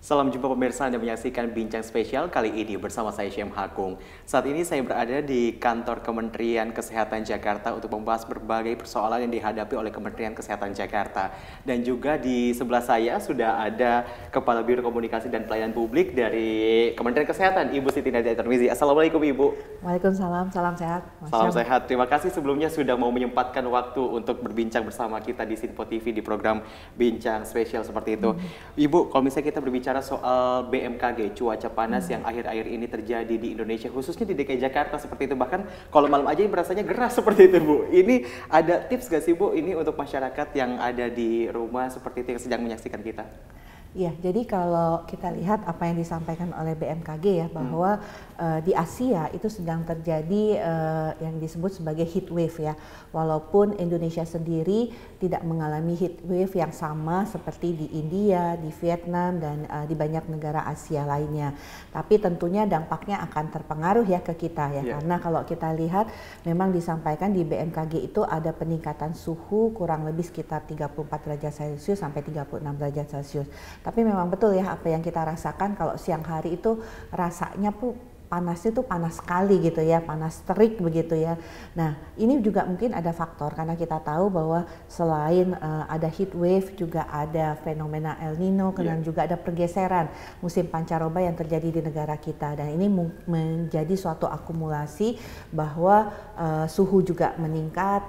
Salam jumpa pemirsa, Anda menyaksikan Bincang Spesial kali ini bersama saya Syem Hakung. Saat ini saya berada di kantor Kementerian Kesehatan Jakarta untuk membahas berbagai persoalan yang dihadapi oleh Kementerian Kesehatan Jakarta. Dan juga di sebelah saya sudah ada Kepala Biro Komunikasi dan Pelayanan Publik dari Kementerian Kesehatan, Ibu Siti Nadia Tarmizi. Assalamualaikum Ibu. Waalaikumsalam, salam sehat. Salam sehat. Terima kasih sebelumnya sudah mau menyempatkan waktu untuk berbincang bersama kita di Sinpo TV di program Bincang Spesial seperti itu. Ibu, kalau misalnya kita berbicara soal BMKG, cuaca panas yang akhir-akhir ini terjadi di Indonesia, khususnya di DKI Jakarta seperti itu. Bahkan kalau malam aja rasanya gerah seperti itu, Bu. Ini ada tips gak sih, Bu, ini untuk masyarakat yang ada di rumah seperti itu yang sedang menyaksikan kita? Iya, jadi kalau kita lihat apa yang disampaikan oleh BMKG ya, bahwa di Asia itu sedang terjadi yang disebut sebagai heat wave ya. Walaupun Indonesia sendiri tidak mengalami heat wave yang sama seperti di India, di Vietnam, dan di banyak negara Asia lainnya. Tapi tentunya dampaknya akan terpengaruh ya ke kita ya. Karena kalau kita lihat memang disampaikan di BMKG itu ada peningkatan suhu kurang lebih sekitar 34 derajat Celcius sampai 36 derajat Celcius. Tapi memang betul ya apa yang kita rasakan kalau siang hari itu rasanya tuh panasnya tuh panas sekali gitu ya, panas terik begitu ya. Nah ini juga mungkin ada faktor karena kita tahu bahwa selain ada heat wave juga ada fenomena El Nino dan juga ada pergeseran musim pancaroba yang terjadi di negara kita, dan ini menjadi suatu akumulasi bahwa suhu juga meningkat,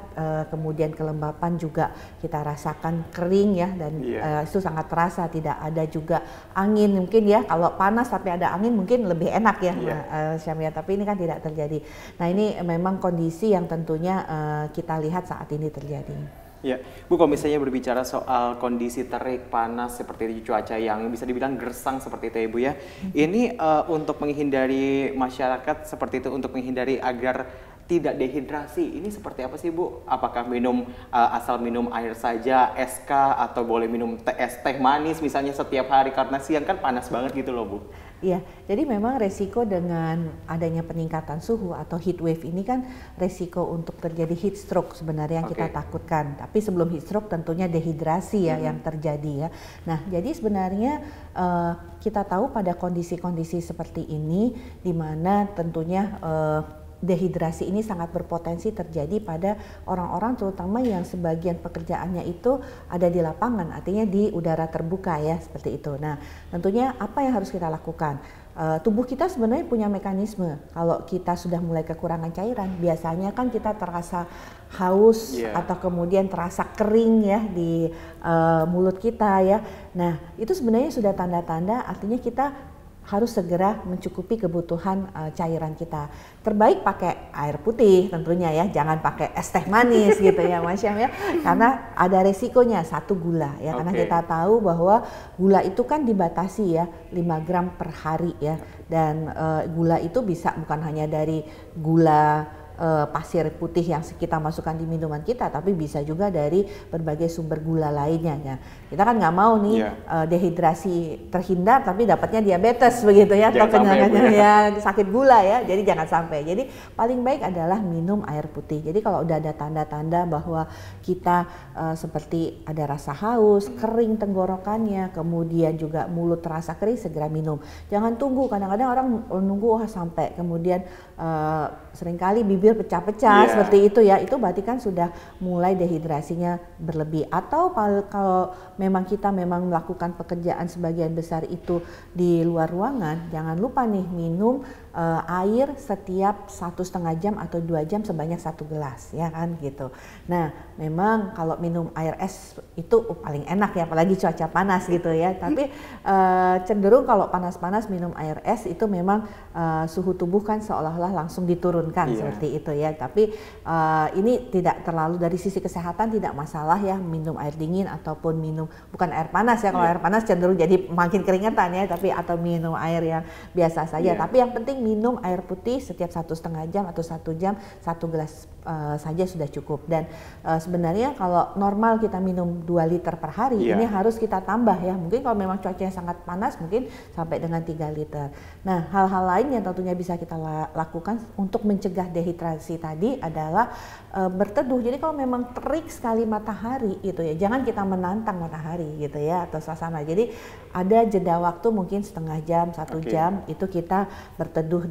kemudian kelembapan juga kita rasakan kering ya, dan itu sangat terasa. Tidak ada juga angin mungkin ya, kalau panas tapi ada angin mungkin lebih enak ya. Syamia, tapi ini kan tidak terjadi. Nah ini memang kondisi yang tentunya kita lihat saat ini terjadi. Ya, Bu, kalau misalnya berbicara soal kondisi terik, panas seperti itu, cuaca yang bisa dibilang gersang seperti itu ya Bu ya. Ini untuk menghindari masyarakat seperti itu, untuk menghindari agar tidak dehidrasi, ini seperti apa sih Bu? Apakah minum asal minum air saja, SK, atau boleh minum teh manis misalnya setiap hari karena siang kan panas banget gitu loh Bu? Iya, jadi memang resiko dengan adanya peningkatan suhu atau heat wave ini kan resiko untuk terjadi heat stroke sebenarnya yang kita takutkan. Tapi sebelum heat stroke tentunya dehidrasi ya yang terjadi ya. Nah, jadi sebenarnya kita tahu pada kondisi-kondisi seperti ini di mana tentunya dehidrasi ini sangat berpotensi terjadi pada orang-orang terutama yang sebagian pekerjaannya itu ada di lapangan, artinya di udara terbuka ya, seperti itu. Nah, tentunya apa yang harus kita lakukan? Tubuh kita sebenarnya punya mekanisme. Kalau kita sudah mulai kekurangan cairan, biasanya kan kita terasa haus atau kemudian terasa kering ya di mulut kita ya. Nah, itu sebenarnya sudah tanda-tanda artinya kita harus segera mencukupi kebutuhan cairan kita. Terbaik pakai air putih tentunya ya, jangan pakai es teh manis gitu ya Mas Syam ya. Karena ada resikonya, satu gula ya, karena kita tahu bahwa gula itu kan dibatasi ya 5 gram per hari ya. Dan gula itu bisa bukan hanya dari gula pasir putih yang kita masukkan di minuman kita, tapi bisa juga dari berbagai sumber gula lainnya ya. Kita kan nggak mau nih dehidrasi terhindar tapi dapatnya diabetes begitu ya, atau kenyangnya ya sakit gula ya. Jadi jangan sampai. Jadi paling baik adalah minum air putih. Jadi kalau udah ada tanda-tanda bahwa kita seperti ada rasa haus, kering tenggorokannya, kemudian juga mulut terasa kering, segera minum. Jangan tunggu. Kadang-kadang orang nunggu sampai kemudian seringkali bibir pecah-pecah seperti itu ya, itu berarti kan sudah mulai dehidrasinya berlebih. Atau kalau memang kita melakukan pekerjaan sebagian besar itu di luar ruangan, jangan lupa nih minum air setiap 1,5 jam atau 2 jam sebanyak 1 gelas ya kan gitu. Nah memang kalau minum air es itu paling enak ya, apalagi cuaca panas gitu ya. Tapi cenderung kalau panas-panas minum air es itu memang suhu tubuh kan seolah-olah langsung diturunkan seperti itu ya. Tapi ini tidak terlalu dari sisi kesehatan tidak masalah ya minum air dingin ataupun minum bukan air panas ya. Kalau air panas cenderung jadi makin keringetan ya, tapi atau minum air yang biasa saja. Tapi yang penting minum air putih setiap 1,5 jam atau 1 jam 1 gelas saja sudah cukup. Dan sebenarnya kalau normal kita minum 2 liter per hari, ini harus kita tambah ya. Mungkin kalau memang cuacanya sangat panas mungkin sampai dengan 3 liter. Nah, hal-hal lain yang tentunya bisa kita lakukan untuk mencegah dehidrasi tadi adalah berteduh. Jadi kalau memang terik sekali matahari gitu ya, jangan kita menantang matahari gitu ya atau suasana. Jadi ada jeda waktu mungkin setengah jam, 1 jam itu kita berteduh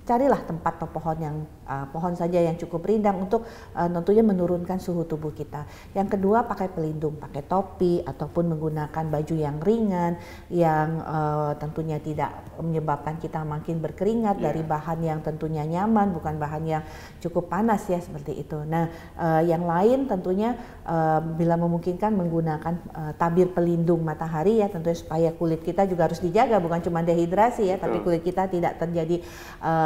carilah tempat atau pohon yang pohon saja yang cukup rindang untuk tentunya menurunkan suhu tubuh kita. Yang kedua, pakai pelindung, pakai topi ataupun menggunakan baju yang ringan yang tentunya tidak menyebabkan kita makin berkeringat dari bahan yang tentunya nyaman, bukan bahan yang cukup panas ya seperti itu. Nah, yang lain tentunya bila memungkinkan menggunakan tabir pelindung matahari ya, tentunya supaya kulit kita juga harus dijaga, bukan cuma dehidrasi ya, tapi kulit kita tidak terjadi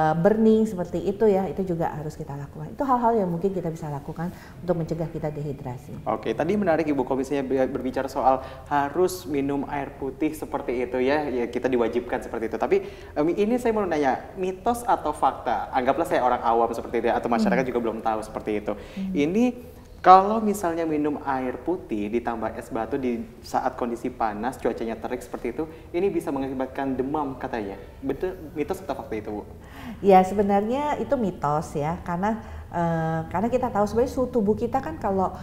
burning seperti itu ya, itu juga harus kita lakukan. Itu hal-hal yang mungkin kita bisa lakukan untuk mencegah kita dehidrasi. Oke, tadi menarik Ibu Komisinya berbicara soal harus minum air putih seperti itu ya, kita diwajibkan seperti itu. Tapi ini saya mau nanya, mitos atau fakta? Anggaplah saya orang awam seperti itu atau masyarakat juga belum tahu seperti itu. Ini kalau misalnya minum air putih ditambah es batu di saat kondisi panas, cuacanya terik seperti itu, ini bisa mengakibatkan demam katanya. Betul, mitos atau fakta itu, Bu? Ya sebenarnya itu mitos ya, karena kita tahu sebenarnya suhu tubuh kita kan kalau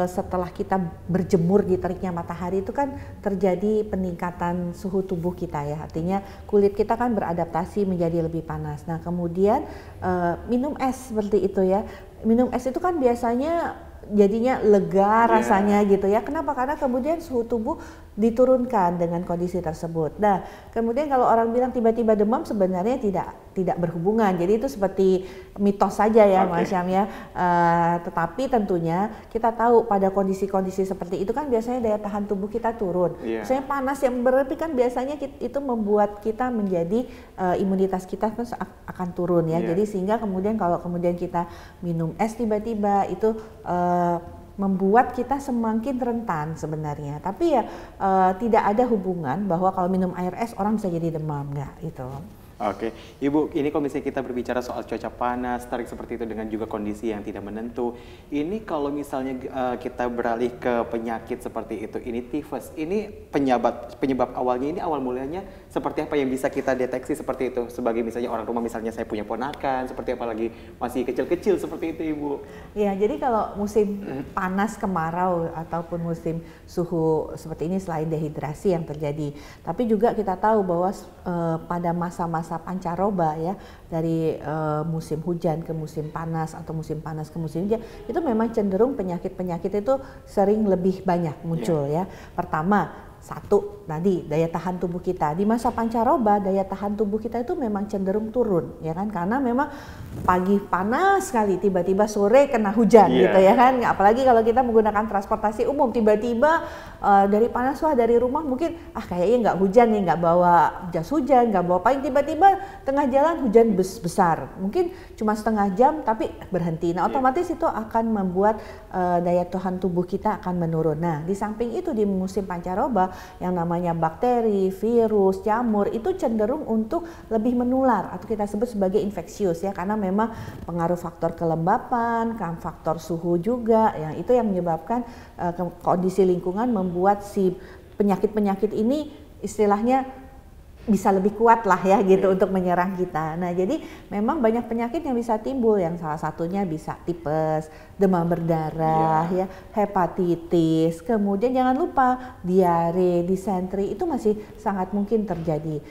setelah kita berjemur di teriknya matahari itu kan terjadi peningkatan suhu tubuh kita ya, artinya kulit kita kan beradaptasi menjadi lebih panas. Nah kemudian minum es seperti itu ya, minum es itu kan biasanya jadinya lega rasanya gitu ya. Kenapa? Karena kemudian suhu tubuh diturunkan dengan kondisi tersebut. Nah, kemudian kalau orang bilang tiba-tiba demam sebenarnya tidak berhubungan. Jadi itu seperti mitos saja ya, Mas Syam ya. Tetapi tentunya kita tahu pada kondisi-kondisi seperti itu kan biasanya daya tahan tubuh kita turun. Misalnya panas yang berlebih kan biasanya itu membuat kita menjadi imunitas kita kan akan turun ya. Jadi sehingga kemudian kalau kemudian kita minum es tiba-tiba itu membuat kita semakin rentan sebenarnya. Tapi ya tidak ada hubungan bahwa kalau minum air es orang bisa jadi demam, enggak itu. Oke, Ibu, ini kalau misalnya kita berbicara soal cuaca panas, terik seperti itu dengan juga kondisi yang tidak menentu, ini kalau misalnya kita beralih ke penyakit seperti itu, ini tifus, ini penyebab awalnya ini awal mulanya seperti apa yang bisa kita deteksi seperti itu? Sebagai misalnya orang rumah, misalnya saya punya ponakan, seperti apa lagi masih kecil-kecil seperti itu, Ibu? Ya, jadi kalau musim panas kemarau ataupun musim suhu seperti ini selain dehidrasi yang terjadi, tapi juga kita tahu bahwa pada masa-masa pancaroba ya, dari musim hujan ke musim panas atau musim panas ke musim hujan, itu memang cenderung penyakit-penyakit itu sering lebih banyak muncul ya. Pertama, satu tadi daya tahan tubuh kita di masa pancaroba, daya tahan tubuh kita itu memang cenderung turun ya kan, karena memang pagi panas sekali, tiba-tiba sore kena hujan gitu ya kan. Apalagi kalau kita menggunakan transportasi umum, tiba-tiba dari panas dari rumah mungkin kayaknya nggak hujan nih, nggak bawa jas hujan, nggak bawa payung, tiba-tiba tengah jalan hujan besar, mungkin cuma setengah jam tapi berhenti. Nah otomatis itu akan membuat daya tahan tubuh kita akan menurun. Nah di samping itu di musim pancaroba yang namanya bakteri, virus, jamur itu cenderung untuk lebih menular atau kita sebut sebagai infeksius ya, karena memang pengaruh faktor kelembapan, faktor suhu juga yang itu yang menyebabkan kondisi lingkungan membuat si penyakit-penyakit ini istilahnya bisa lebih kuat lah ya gitu untuk menyerang kita. Nah jadi memang banyak penyakit yang bisa timbul, yang salah satunya bisa tipes, demam berdarah ya, hepatitis, kemudian jangan lupa diare, disentri itu masih sangat mungkin terjadi.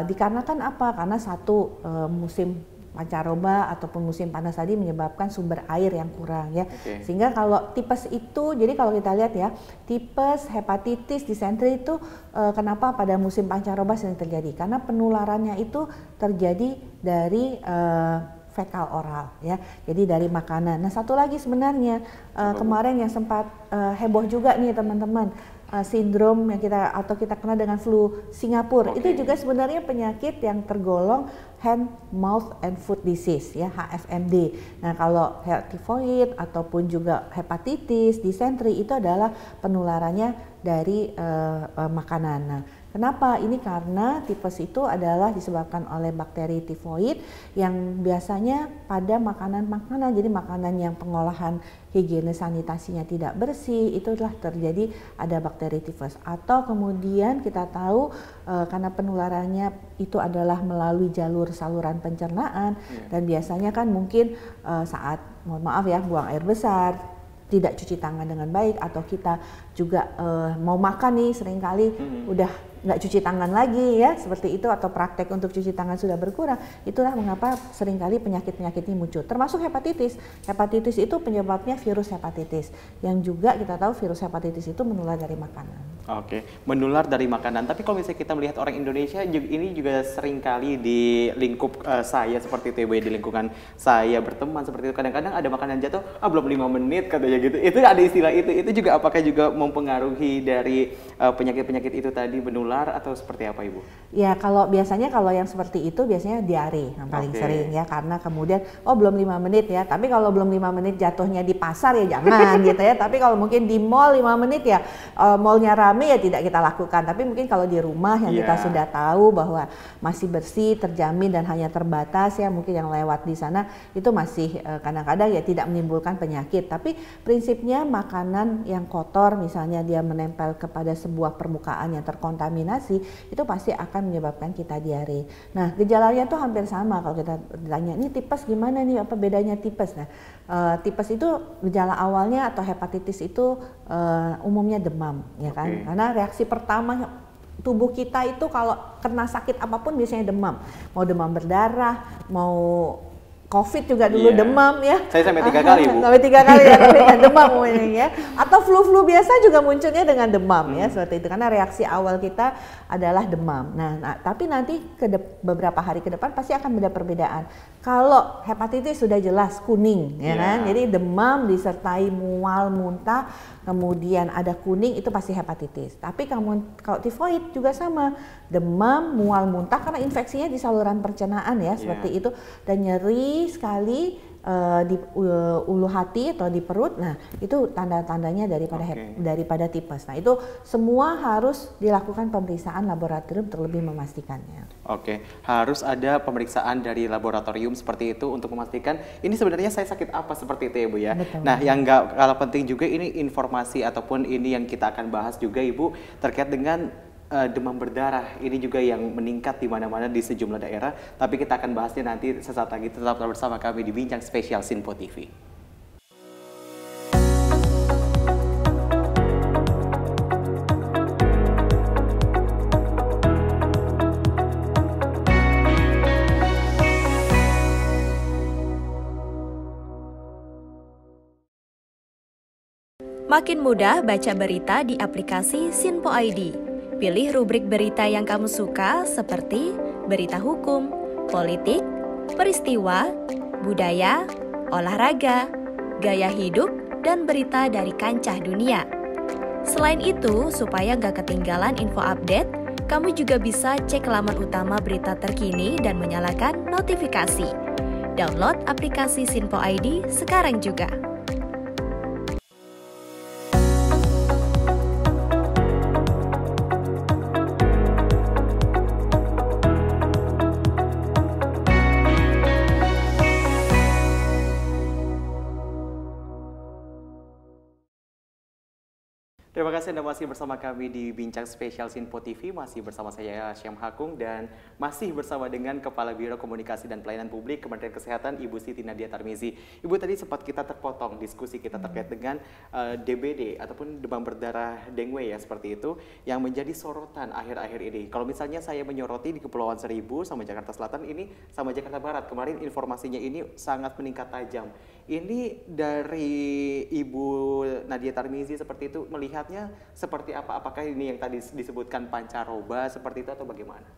Dikarenakan apa? Karena satu musim pancaroba ataupun musim panas tadi menyebabkan sumber air yang kurang ya. Sehingga kalau tipes itu, jadi kalau kita lihat ya, tipes, hepatitis, disentri itu kenapa pada musim pancaroba sering terjadi? Karena penularannya itu terjadi dari fekal oral ya. Jadi dari makanan. Nah, satu lagi sebenarnya kemarin yang sempat heboh juga nih teman-teman, sindrom yang kita kenal dengan flu Singapura. Itu juga sebenarnya penyakit yang tergolong hand, mouth, and food disease ya, HFMD. Nah kalau tifoid ataupun juga hepatitis, disentri itu adalah penularannya dari makanan. Nah Kenapa? Ini karena tipes itu adalah disebabkan oleh bakteri tifoid yang biasanya pada makanan-makanan, jadi makanan yang pengolahan higiene sanitasinya tidak bersih, itulah terjadi ada bakteri tifus. Atau kemudian kita tahu karena penularannya itu adalah melalui jalur saluran pencernaan, dan biasanya kan mungkin saat, mohon maaf ya, buang air besar, tidak cuci tangan dengan baik, atau kita juga mau makan nih seringkali udah nggak cuci tangan lagi ya, seperti itu, atau praktek untuk cuci tangan sudah berkurang. Itulah mengapa seringkali penyakit-penyakit ini muncul, termasuk hepatitis. Hepatitis itu penyebabnya virus hepatitis, yang juga kita tahu virus hepatitis itu menular dari makanan. Oke, menular dari makanan. Tapi kalau misalnya kita melihat orang Indonesia ini juga seringkali di lingkup saya seperti itu, di lingkungan saya berteman seperti itu. Kadang-kadang ada makanan jatuh, belum 5 menit katanya gitu. Itu ada istilah itu. Itu juga apakah juga mempengaruhi dari penyakit-penyakit itu tadi menular atau seperti apa, Ibu? Ya, kalau biasanya kalau yang seperti itu biasanya diare yang paling sering ya, karena kemudian belum 5 menit ya. Tapi kalau belum 5 menit jatuhnya di pasar ya jangan gitu ya. Tapi kalau mungkin di mall 5 menit ya, mallnya rame ya tidak kita lakukan. Tapi mungkin kalau di rumah yang kita sudah tahu bahwa masih bersih, terjamin dan hanya terbatas ya, mungkin yang lewat di sana itu masih kadang-kadang ya tidak menimbulkan penyakit. Tapi prinsipnya makanan yang kotor, misalnya dia menempel kepada sebuah permukaan yang terkontaminasi, itu pasti akan menyebabkan kita diare. Nah, gejalanya tuh hampir sama. Kalau kita ditanya, ini tipes gimana nih, apa bedanya tipes? Nah, tipes itu gejala awalnya atau hepatitis itu umumnya demam, ya kan? Karena reaksi pertama tubuh kita itu kalau kena sakit apapun biasanya demam. Mau demam berdarah, mau COVID juga dulu demam ya. Saya sampai 3 kali, Bu. Sampai 3 kali ya, demam ya. Atau flu-flu biasa juga munculnya dengan demam ya, seperti itu. Karena reaksi awal kita adalah demam. Nah, tapi nanti beberapa hari ke depan pasti akan ada perbedaan. Kalau hepatitis sudah jelas kuning, ya kan? Jadi demam disertai mual, muntah, kemudian ada kuning, itu pasti hepatitis. Tapi kalau tifoid juga sama, demam, mual, muntah karena infeksinya di saluran pencernaan ya, seperti itu, dan nyeri sekali di ulu hati atau di perut. Nah, itu tanda-tandanya daripada tipes. Nah, itu semua harus dilakukan pemeriksaan laboratorium terlebih memastikannya. Oke, harus ada pemeriksaan dari laboratorium seperti itu untuk memastikan ini sebenarnya saya sakit apa, seperti itu ya, Bu ya. Betul. Nah, yang nggak kalah penting juga ini informasi ataupun ini yang kita akan bahas juga, Ibu, terkait dengan demam berdarah. Ini juga yang meningkat di mana-mana di sejumlah daerah. Tapi kita akan bahasnya nanti sesaat lagi. Tetaplah bersama kami di Bincang Spesial Sinpo TV. Makin mudah baca berita di aplikasi Sinpo ID. Pilih rubrik berita yang kamu suka seperti berita hukum, politik, peristiwa, budaya, olahraga, gaya hidup, dan berita dari kancah dunia. Selain itu, supaya nggak ketinggalan info update, kamu juga bisa cek laman utama berita terkini dan menyalakan notifikasi. Download aplikasi Sinpo ID sekarang juga. Terima kasih Anda masih bersama kami di Bincang Spesial Sinpo TV, masih bersama saya Syam Hakung dan masih bersama dengan Kepala Biro Komunikasi dan Pelayanan Publik Kementerian Kesehatan Ibu Siti Nadia Tarmizi. Ibu, tadi sempat kita terpotong diskusi kita terkait dengan DBD ataupun demam berdarah dengue ya, seperti itu yang menjadi sorotan akhir-akhir ini. Kalau misalnya saya menyoroti di Kepulauan Seribu sama Jakarta Selatan ini sama Jakarta Barat, kemarin informasinya ini sangat meningkat tajam. Ini dari Ibu Nadia Tarmizi seperti itu melihatnya seperti apa? Apakah ini yang tadi disebutkan pancaroba seperti itu atau bagaimana?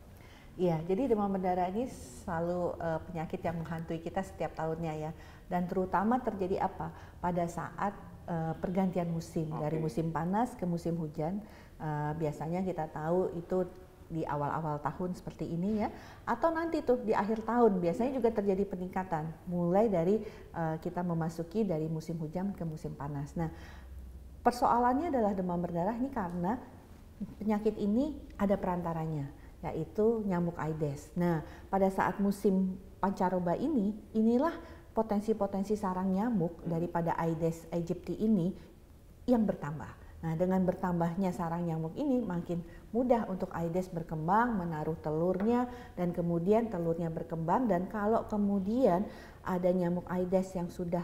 Iya, jadi demam berdarah ini selalu penyakit yang menghantui kita setiap tahunnya ya. Dan terutama terjadi apa? Pada saat pergantian musim, dari musim panas ke musim hujan. Biasanya kita tahu itu di awal-awal tahun seperti ini ya, atau nanti tuh di akhir tahun biasanya juga terjadi peningkatan mulai dari kita memasuki dari musim hujan ke musim panas. Nah, persoalannya adalah demam berdarah ini karena penyakit ini ada perantaranya, yaitu nyamuk Aedes. Nah, pada saat musim pancaroba ini, inilah potensi-potensi sarang nyamuk daripada Aedes aegypti ini yang bertambah. Nah, dengan bertambahnya sarang nyamuk ini makin mudah untuk Aedes berkembang, menaruh telurnya, dan kemudian telurnya berkembang. Dan kalau kemudian ada nyamuk Aedes yang sudah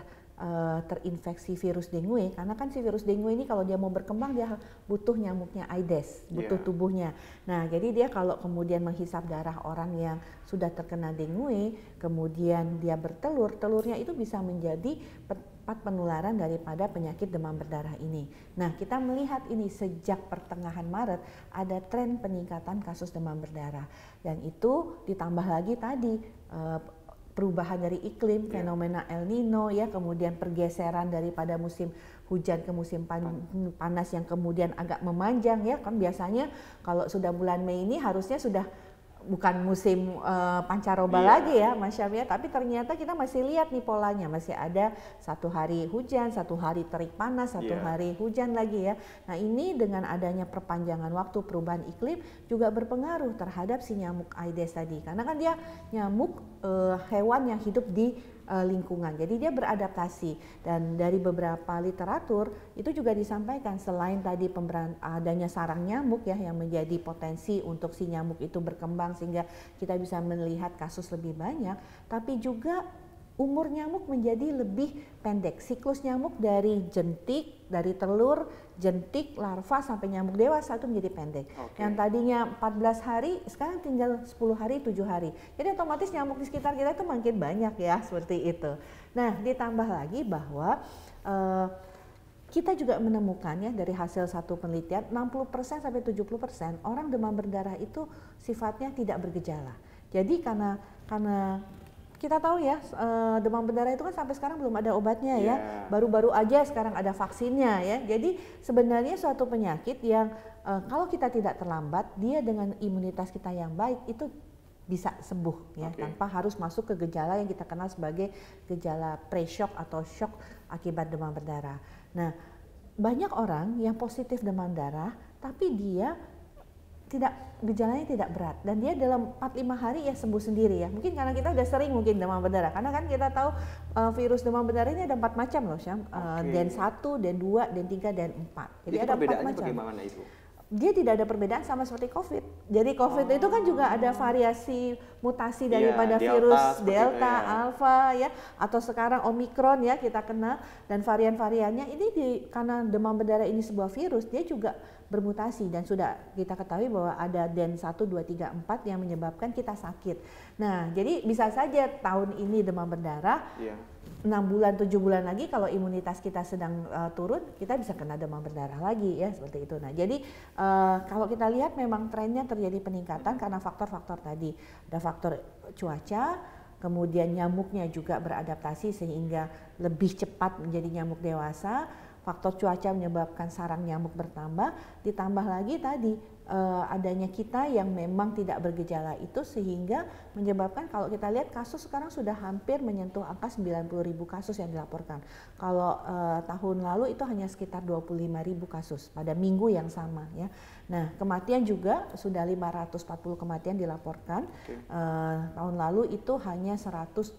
terinfeksi virus dengue, karena kan si virus dengue ini kalau dia mau berkembang dia butuh nyamuknya Aedes, butuh tubuhnya. Nah, jadi dia kalau kemudian menghisap darah orang yang sudah terkena dengue, kemudian dia bertelur, telurnya itu bisa menjadi tempat penularan daripada penyakit demam berdarah ini. Nah, kita melihat ini sejak pertengahan Maret ada tren peningkatan kasus demam berdarah, dan itu ditambah lagi tadi perubahan dari iklim, fenomena El Nino ya, kemudian pergeseran daripada musim hujan ke musim panas yang kemudian agak memanjang ya, kan biasanya kalau sudah bulan Mei ini harusnya sudah bukan musim pancaroba lagi ya Mas Syam ya, tapi ternyata kita masih lihat nih polanya, masih ada 1 hari hujan, 1 hari terik panas, 1 hari hujan lagi ya. Nah, ini dengan adanya perpanjangan waktu perubahan iklim juga berpengaruh terhadap si nyamuk Aedes tadi, karena kan dia nyamuk hewan yang hidup di lingkungan, jadi dia beradaptasi. Dan dari beberapa literatur itu juga disampaikan selain tadi adanya sarang nyamuk ya yang menjadi potensi untuk si nyamuk itu berkembang sehingga kita bisa melihat kasus lebih banyak, tapi juga umur nyamuk menjadi lebih pendek. Siklus nyamuk dari jentik, dari telur, jentik, larva sampai nyamuk dewasa itu menjadi pendek. Yang tadinya 14 hari sekarang tinggal 10 hari, 7 hari. Jadi otomatis nyamuk di sekitar kita itu makin banyak ya, seperti itu. Nah, ditambah lagi bahwa kita juga menemukan ya dari hasil satu penelitian 60% sampai 70% orang demam berdarah itu sifatnya tidak bergejala. Jadi karena kita tahu ya demam berdarah itu kan sampai sekarang belum ada obatnya ya, baru-baru aja sekarang ada vaksinnya ya. Jadi sebenarnya suatu penyakit yang kalau kita tidak terlambat, dia dengan imunitas kita yang baik itu bisa sembuh ya, tanpa harus masuk ke gejala yang kita kenal sebagai gejala pre-shock atau shock akibat demam berdarah. Nah, banyak orang yang positif demam darah tapi dia gejalanya tidak berat dan dia dalam 4-5 hari ya sembuh sendiri ya. Mungkin karena kita udah sering mungkin demam berdarah, karena kan kita tahu virus demam berdarah ini ada 4 macam loh Syam, DEN 1, DEN 2, DEN 3, DEN 4. Jadi ada 4 macam. Bagaimana itu? Dia tidak ada perbedaan sama seperti COVID. Jadi COVID itu kan juga ada variasi mutasi daripada virus Delta, Alpha ya, atau sekarang Omicron ya kita kenal, dan varian-variannya ini karena demam berdarah ini sebuah virus, dia juga bermutasi dan sudah kita ketahui bahwa ada DEN 1, 2, 3, 4 yang menyebabkan kita sakit. Nah, jadi bisa saja tahun ini demam berdarah 6 bulan, 7 bulan lagi kalau imunitas kita sedang turun, kita bisa kena demam berdarah lagi ya, seperti itu. Nah, jadi kalau kita lihat memang trennya terjadi peningkatan karena faktor-faktor tadi. Ada faktor cuaca, kemudian nyamuknya juga beradaptasi sehingga lebih cepat menjadi nyamuk dewasa. Faktor cuaca menyebabkan sarang nyamuk bertambah, ditambah lagi tadi adanya kita yang memang tidak bergejala itu sehingga menyebabkan kalau kita lihat kasus sekarang sudah hampir menyentuh angka 90.000 kasus yang dilaporkan. Kalau tahun lalu itu hanya sekitar 25.000 kasus pada minggu yang sama ya. Nah, kematian juga sudah 540 kematian dilaporkan. Tahun lalu itu hanya 170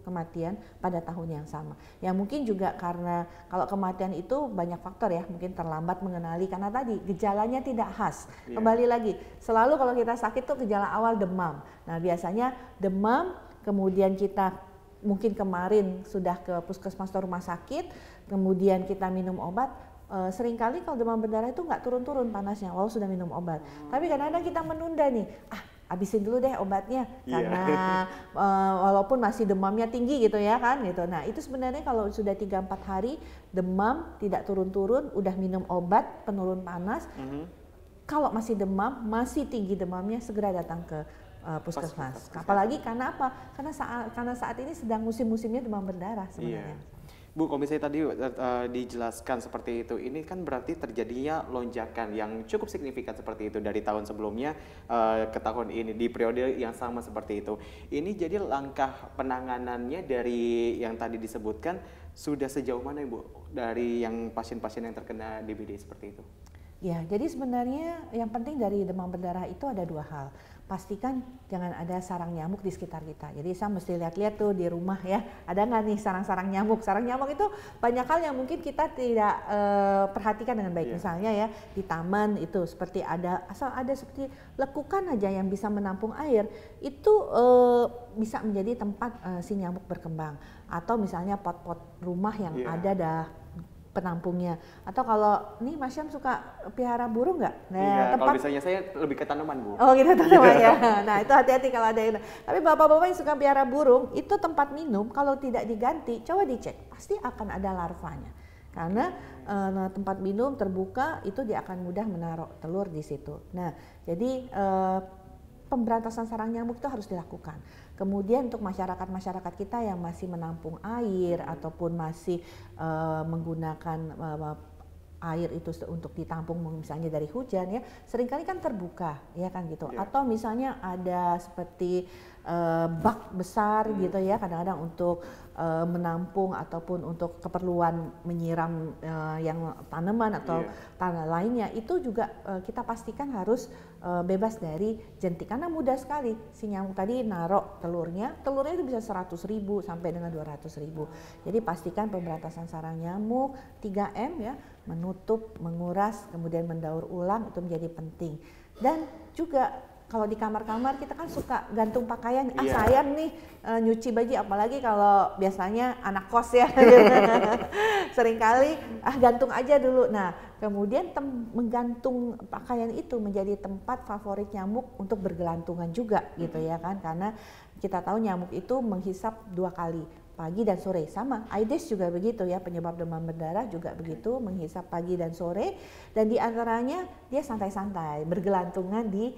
kematian pada tahun yang sama. Ya mungkin juga karena kalau kematian itu banyak faktor ya, mungkin terlambat mengenali karena tadi gejalanya tidak khas. Kembali lagi, selalu kalau kita sakit tuh gejala awal demam. Nah, biasanya demam, kemudian kita mungkin kemarin sudah ke puskesmas atau rumah sakit, kemudian kita minum obat. Seringkali kalau demam berdarah itu nggak turun-turun panasnya walau sudah minum obat. Tapi kadang-kadang kita menunda nih, habisin dulu deh obatnya karena walaupun masih demamnya tinggi gitu ya kan gitu. Nah, itu sebenarnya kalau sudah 3-4 hari demam tidak turun-turun, udah minum obat penurun panas, kalau masih demam, masih tinggi demamnya, segera datang ke puskesmas. Apalagi karena apa? Karena saat ini sedang musim-musimnya demam berdarah sebenarnya. Bu, kalau misalnya tadi dijelaskan seperti itu, ini kan berarti terjadinya lonjakan yang cukup signifikan seperti itu dari tahun sebelumnya ke tahun ini di periode yang sama seperti itu. Ini jadi langkah penanganannya dari yang tadi disebutkan sudah sejauh mana Ibu dari yang pasien-pasien yang terkena DBD seperti itu? Ya, jadi sebenarnya yang penting dari demam berdarah itu ada dua hal. Pastikan jangan ada sarang nyamuk di sekitar kita. Jadi saya mesti lihat-lihat tuh di rumah ya, ada nggak nih sarang-sarang nyamuk. Sarang nyamuk itu banyak hal yang mungkin kita tidak perhatikan dengan baik. Misalnya ya di taman itu seperti asal ada seperti lekukan aja yang bisa menampung air, itu bisa menjadi tempat si nyamuk berkembang. Atau misalnya pot-pot rumah yang ada penampungnya. Atau kalau nih Mas Syam suka pelihara burung nggak? Nah, kalau misalnya saya lebih ke tanaman, Bu. Oh gitu, tanaman ya. Nah itu hati-hati kalau ada yang. Tapi bapak-bapak yang suka pelihara burung, itu tempat minum kalau tidak diganti, coba dicek, pasti akan ada larvanya. Karena tempat minum terbuka itu dia akan mudah menaruh telur di situ. Nah jadi pemberantasan sarang nyamuk itu harus dilakukan. Kemudian untuk masyarakat kita yang masih menampung air ataupun masih menggunakan air itu untuk ditampung misalnya dari hujan ya, seringkali kan terbuka ya kan gitu. Atau misalnya ada seperti bak besar gitu ya, kadang-kadang untuk menampung ataupun untuk keperluan menyiram yang tanaman atau tanah lainnya, itu juga kita pastikan harus bebas dari jentik karena mudah sekali si nyamuk tadi naruh telurnya itu bisa 100.000 sampai dengan 200.000. Jadi pastikan pemberantasan sarang nyamuk 3M ya, menutup, menguras, kemudian mendaur ulang itu menjadi penting. Dan juga kalau di kamar-kamar kita kan suka gantung pakaian, sayang nih nyuci baju, apalagi kalau biasanya anak kos ya, seringkali gantung aja dulu. Nah kemudian menggantung pakaian itu menjadi tempat favorit nyamuk untuk bergelantungan juga gitu ya kan, karena kita tahu nyamuk itu menghisap 2 kali, pagi dan sore. Sama Aedes juga begitu ya, penyebab demam berdarah juga begitu, menghisap pagi dan sore, dan di antaranya dia santai-santai bergelantungan di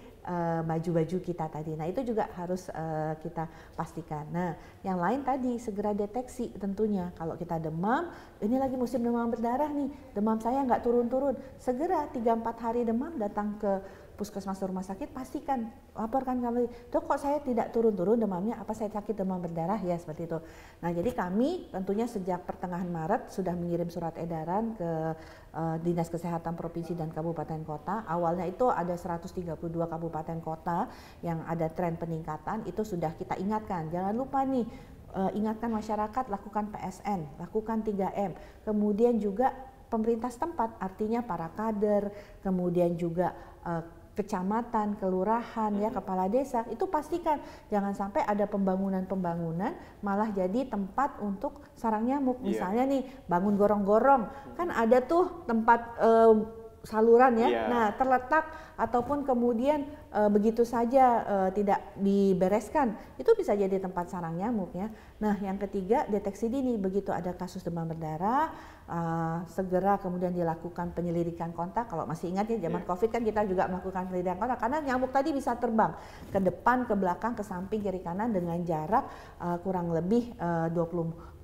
baju-baju kita tadi. Nah itu juga harus kita pastikan. Nah yang lain tadi segera deteksi tentunya. Kalau kita demam, ini lagi musim demam berdarah nih, demam saya nggak turun-turun, segera 3-4 hari demam datang ke puskesmas atau rumah sakit, pastikan laporkan kami, dok kok saya tidak turun-turun demamnya, apa saya sakit demam berdarah ya, seperti itu. Nah jadi kami tentunya sejak pertengahan Maret sudah mengirim surat edaran ke Dinas Kesehatan Provinsi dan Kabupaten Kota. Awalnya itu ada 132 kabupaten kota yang ada tren peningkatan, itu sudah kita ingatkan, jangan lupa nih ingatkan masyarakat lakukan PSN, lakukan 3M, kemudian juga pemerintah setempat, artinya para kader, kemudian juga kecamatan, kelurahan, ya kepala desa, itu pastikan jangan sampai ada pembangunan malah jadi tempat untuk sarang nyamuk. Misalnya nih bangun gorong-gorong, kan ada tuh tempat saluran ya, nah terletak ataupun kemudian begitu saja tidak dibereskan, itu bisa jadi tempat sarang nyamuk ya. Nah yang ketiga, deteksi dini, begitu ada kasus demam berdarah segera kemudian dilakukan penyelidikan kontak. Kalau masih ingat ya zaman COVID kan kita juga melakukan penyelidikan kontak, karena nyamuk tadi bisa terbang ke depan, ke belakang, ke samping, kiri kanan dengan jarak kurang lebih 20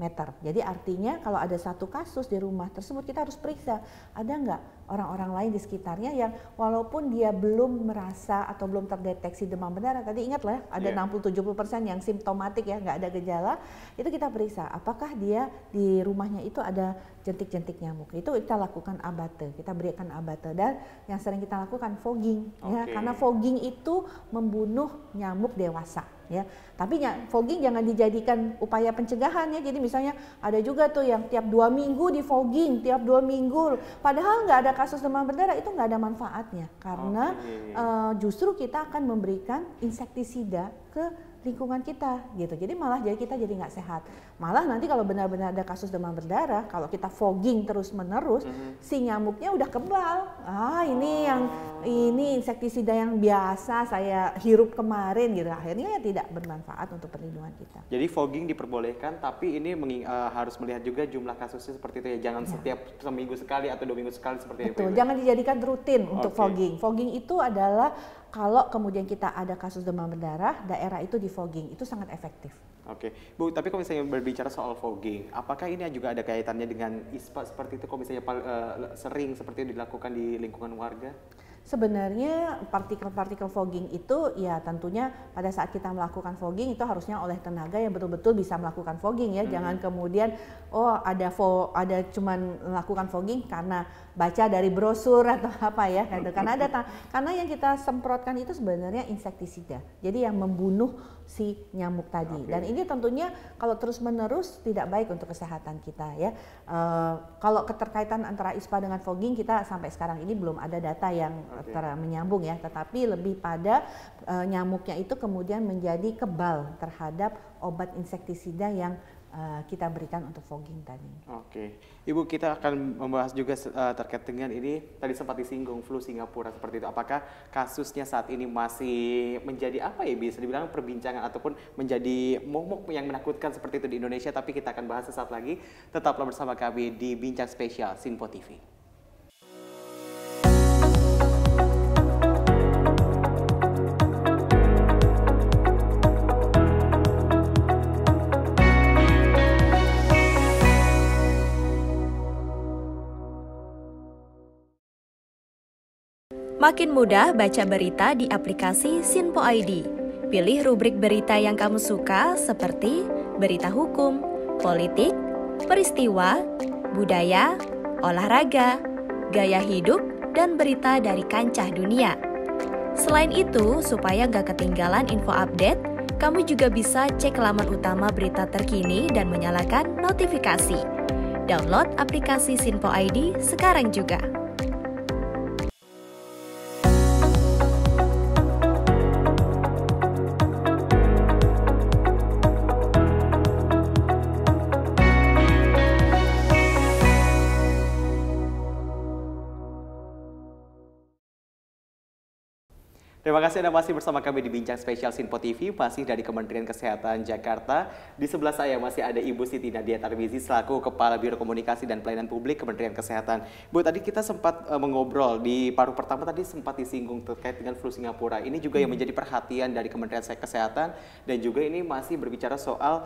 meter. Jadi artinya kalau ada satu kasus di rumah tersebut, kita harus periksa ada nggak orang-orang lain di sekitarnya yang walaupun dia belum merasa atau belum terdeteksi demam berdarah, tadi ingat lah ada 60-70% yang simptomatik ya, nggak ada gejala, itu kita periksa apakah dia di rumahnya itu ada jentik-jentik nyamuk. Itu kita lakukan abate, kita berikan abate, dan yang sering kita lakukan fogging ya, karena fogging itu membunuh nyamuk dewasa ya. Tapi fogging jangan dijadikan upaya pencegahan ya. Jadi misalnya ada juga tuh yang tiap 2 minggu di fogging, tiap 2 minggu, padahal nggak ada kasus demam berdarah, itu nggak ada manfaatnya, karena justru kita akan memberikan insektisida ke lingkungan kita gitu. Jadi malah kita jadi nggak sehat. Malah nanti kalau benar-benar ada kasus demam berdarah, kalau kita fogging terus-menerus, si nyamuknya udah kebal. Ini insektisida yang biasa saya hirup kemarin gitu. Akhirnya ya tidak bermanfaat untuk perlindungan kita. Jadi fogging diperbolehkan, tapi ini harus melihat juga jumlah kasusnya seperti itu ya. Jangan setiap seminggu sekali atau 2 minggu sekali seperti itu. Betul, jangan dijadikan rutin untuk fogging. Fogging itu adalah kalau kemudian kita ada kasus demam berdarah, daerah itu di fogging, itu sangat efektif. Oke, Bu, tapi kalau misalnya berbicara soal fogging, apakah ini juga ada kaitannya dengan ISPA seperti itu, kalau misalnya sering seperti itu dilakukan di lingkungan warga? Sebenarnya partikel-partikel fogging itu ya tentunya pada saat kita melakukan fogging itu harusnya oleh tenaga yang betul-betul bisa melakukan fogging ya. Jangan kemudian ada cuman melakukan fogging karena baca dari brosur atau apa ya. Karena yang kita semprotkan itu sebenarnya insektisida. Jadi yang membunuh si nyamuk tadi. Dan ini tentunya kalau terus-menerus tidak baik untuk kesehatan kita ya. Kalau keterkaitan antara ISPA dengan fogging kita sampai sekarang ini belum ada data yang menyambung ya, tetapi lebih pada nyamuknya itu kemudian menjadi kebal terhadap obat insektisida yang kita berikan untuk fogging tadi. Oke, Ibu, kita akan membahas juga terkait dengan ini tadi sempat disinggung flu Singapura seperti itu. Apakah kasusnya saat ini masih menjadi apa ya, bisa dibilang perbincangan ataupun menjadi momok yang menakutkan seperti itu di Indonesia? Tapi kita akan bahas sesaat lagi. Tetaplah bersama kami di Bincang Spesial Sinpo TV. Makin mudah baca berita di aplikasi Sinpo ID. Pilih rubrik berita yang kamu suka seperti berita hukum, politik, peristiwa, budaya, olahraga, gaya hidup, dan berita dari kancah dunia. Selain itu, supaya gak ketinggalan info update, kamu juga bisa cek laman utama berita terkini dan menyalakan notifikasi. Download aplikasi Sinpo ID sekarang juga. Terima kasih Anda masih bersama kami di Bincang Spesial Sinpo TV, masih dari Kementerian Kesehatan Jakarta. Di sebelah saya masih ada Ibu Siti Nadia Tarmizi selaku Kepala Biro Komunikasi dan Pelayanan Publik Kementerian Kesehatan. Bu, tadi kita sempat mengobrol di paruh pertama tadi sempat disinggung terkait dengan flu Singapura. Ini juga yang menjadi perhatian dari Kementerian Kesehatan dan juga ini masih berbicara soal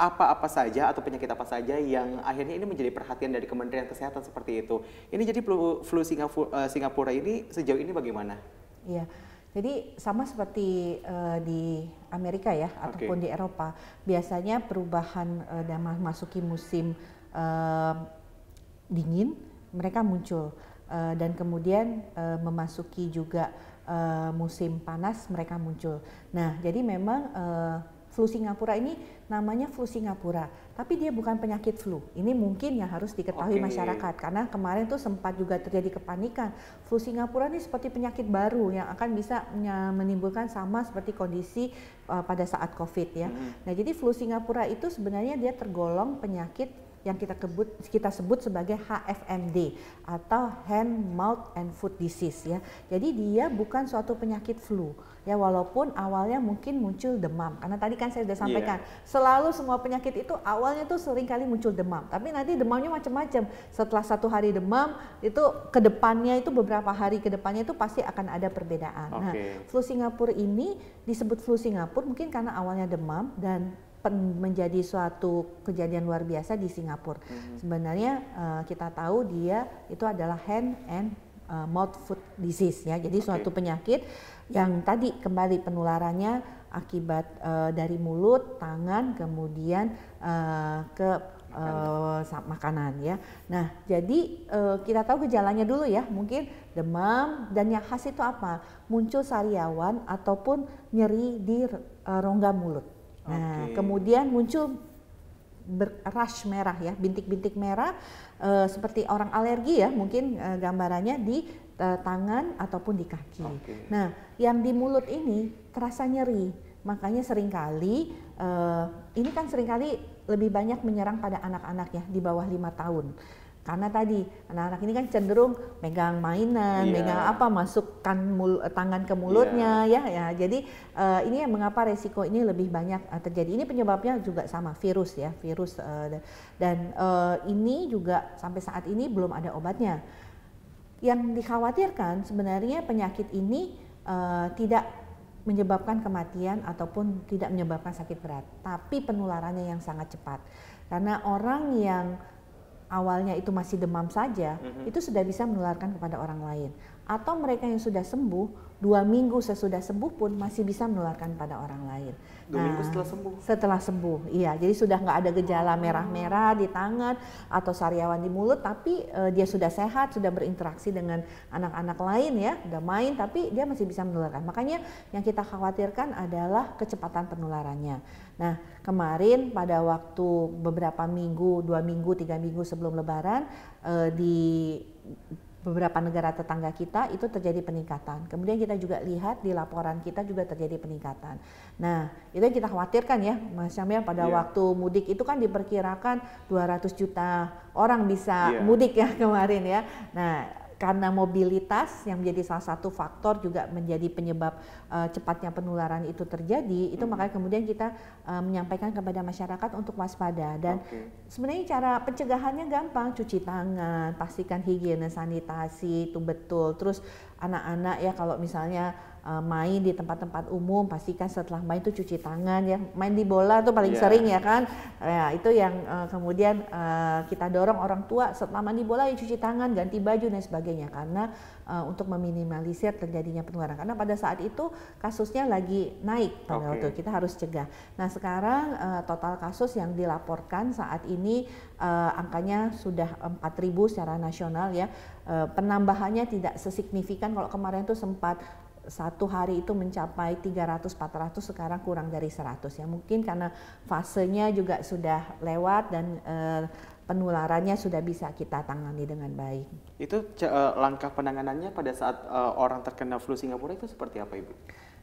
apa-apa saja atau penyakit apa saja yang akhirnya ini menjadi perhatian dari Kementerian Kesehatan seperti itu. Ini jadi flu Singapura ini sejauh ini bagaimana? Iya, jadi sama seperti di Amerika ya, ataupun di Eropa. Biasanya perubahan dan memasuki musim dingin, mereka muncul. Dan kemudian memasuki juga musim panas, mereka muncul. Nah, jadi memang flu Singapura ini namanya flu Singapura, tapi dia bukan penyakit flu. Ini mungkin yang harus diketahui masyarakat, karena kemarin tuh sempat juga terjadi kepanikan. Flu Singapura ini seperti penyakit baru yang akan bisa menimbulkan sama seperti kondisi pada saat COVID ya. Nah, jadi flu Singapura itu sebenarnya dia tergolong penyakit yang kita sebut sebagai HFMD atau Hand, Mouth and Foot Disease ya. Jadi dia bukan suatu penyakit flu ya, walaupun awalnya mungkin muncul demam. Karena tadi kan saya sudah sampaikan, selalu semua penyakit itu awalnya tuh sering kali muncul demam, tapi nanti demamnya macam-macam. Setelah 1 hari demam, itu kedepannya itu beberapa hari kedepannya itu pasti akan ada perbedaan. Nah, flu Singapura ini disebut flu Singapura mungkin karena awalnya demam dan menjadi suatu kejadian luar biasa di Singapura. Sebenarnya kita tahu dia itu adalah hand and mouth foot disease ya. Jadi suatu penyakit yang tadi kembali penularannya akibat dari mulut, tangan, kemudian ke makanan ya. Nah, jadi kita tahu gejalanya dulu ya, mungkin demam dan yang khas itu apa? Muncul sariawan ataupun nyeri di rongga mulut. Nah, kemudian muncul rash merah ya, bintik-bintik merah seperti orang alergi ya, mungkin gambarannya di tangan ataupun di kaki. Nah, yang di mulut ini terasa nyeri, makanya seringkali ini kan seringkali lebih banyak menyerang pada anak-anak ya di bawah 5 tahun. Karena tadi anak-anak ini kan cenderung megang mainan, megang apa, masukkan tangan ke mulutnya ya. Jadi ini yang mengapa resiko ini lebih banyak terjadi. Ini penyebabnya juga sama virus ya, virus dan ini juga sampai saat ini belum ada obatnya. Yang dikhawatirkan sebenarnya penyakit ini tidak menyebabkan kematian ataupun tidak menyebabkan sakit berat, tapi penularannya yang sangat cepat. Karena orang yang awalnya itu masih demam saja, itu sudah bisa menularkan kepada orang lain. Atau mereka yang sudah sembuh, 2 minggu sesudah sembuh pun masih bisa menularkan pada orang lain. 2 minggu setelah sembuh? Setelah sembuh, iya. Jadi sudah nggak ada gejala merah-merah di tangan atau sariawan di mulut, tapi dia sudah sehat, sudah berinteraksi dengan anak-anak lain ya, udah main, tapi dia masih bisa menularkan. Makanya yang kita khawatirkan adalah kecepatan penularannya. Nah, kemarin pada waktu beberapa minggu, 2 minggu, 3 minggu sebelum Lebaran, di beberapa negara tetangga kita itu terjadi peningkatan. Kemudian kita juga lihat di laporan kita juga terjadi peningkatan. Nah, itu yang kita khawatirkan ya, Mas Syamil, pada waktu mudik itu kan diperkirakan 200 juta orang bisa mudik ya kemarin ya. Nah, karena mobilitas yang menjadi salah satu faktor juga menjadi penyebab cepatnya penularan itu terjadi, itu makanya kemudian kita menyampaikan kepada masyarakat untuk waspada. Dan sebenarnya cara pencegahannya gampang, cuci tangan, pastikan higiene sanitasi itu betul. Terus anak-anak ya kalau misalnya main di tempat-tempat umum, pastikan setelah main itu cuci tangan ya. Main di bola tuh paling sering ya kan. Ya, itu yang kemudian kita dorong orang tua setelah mandi bola ya cuci tangan, ganti baju dan sebagainya, karena untuk meminimalisir terjadinya penularan. Karena pada saat itu kasusnya lagi naik pada waktu kita harus cegah. Nah, sekarang total kasus yang dilaporkan saat ini angkanya sudah 4.000 secara nasional ya. Penambahannya tidak sesignifikan. Kalau kemarin tuh sempat satu hari itu mencapai 300-400, sekarang kurang dari 100 ya. Mungkin karena fasenya juga sudah lewat dan penularannya sudah bisa kita tangani dengan baik. Itu langkah penanganannya pada saat orang terkena flu Singapura itu seperti apa, Ibu?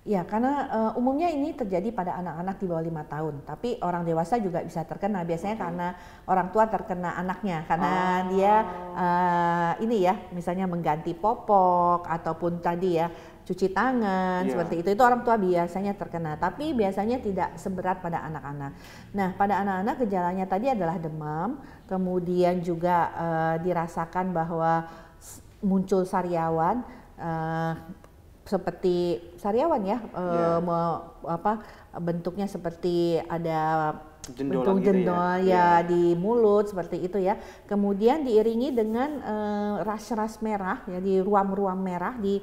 Ya, karena umumnya ini terjadi pada anak-anak di bawah 5 tahun, tapi orang dewasa juga bisa terkena, biasanya karena orang tua terkena anaknya, karena dia ini ya, misalnya mengganti popok ataupun tadi ya, cuci tangan, seperti itu orang tua biasanya terkena, tapi biasanya tidak seberat pada anak-anak. Nah, pada anak-anak gejalanya tadi adalah demam, kemudian juga dirasakan bahwa muncul sariawan, seperti sariawan ya, bentuknya seperti ada bentuk jendol ya di mulut seperti itu ya. Kemudian diiringi dengan ras-ras merah ya, di ruam-ruam merah di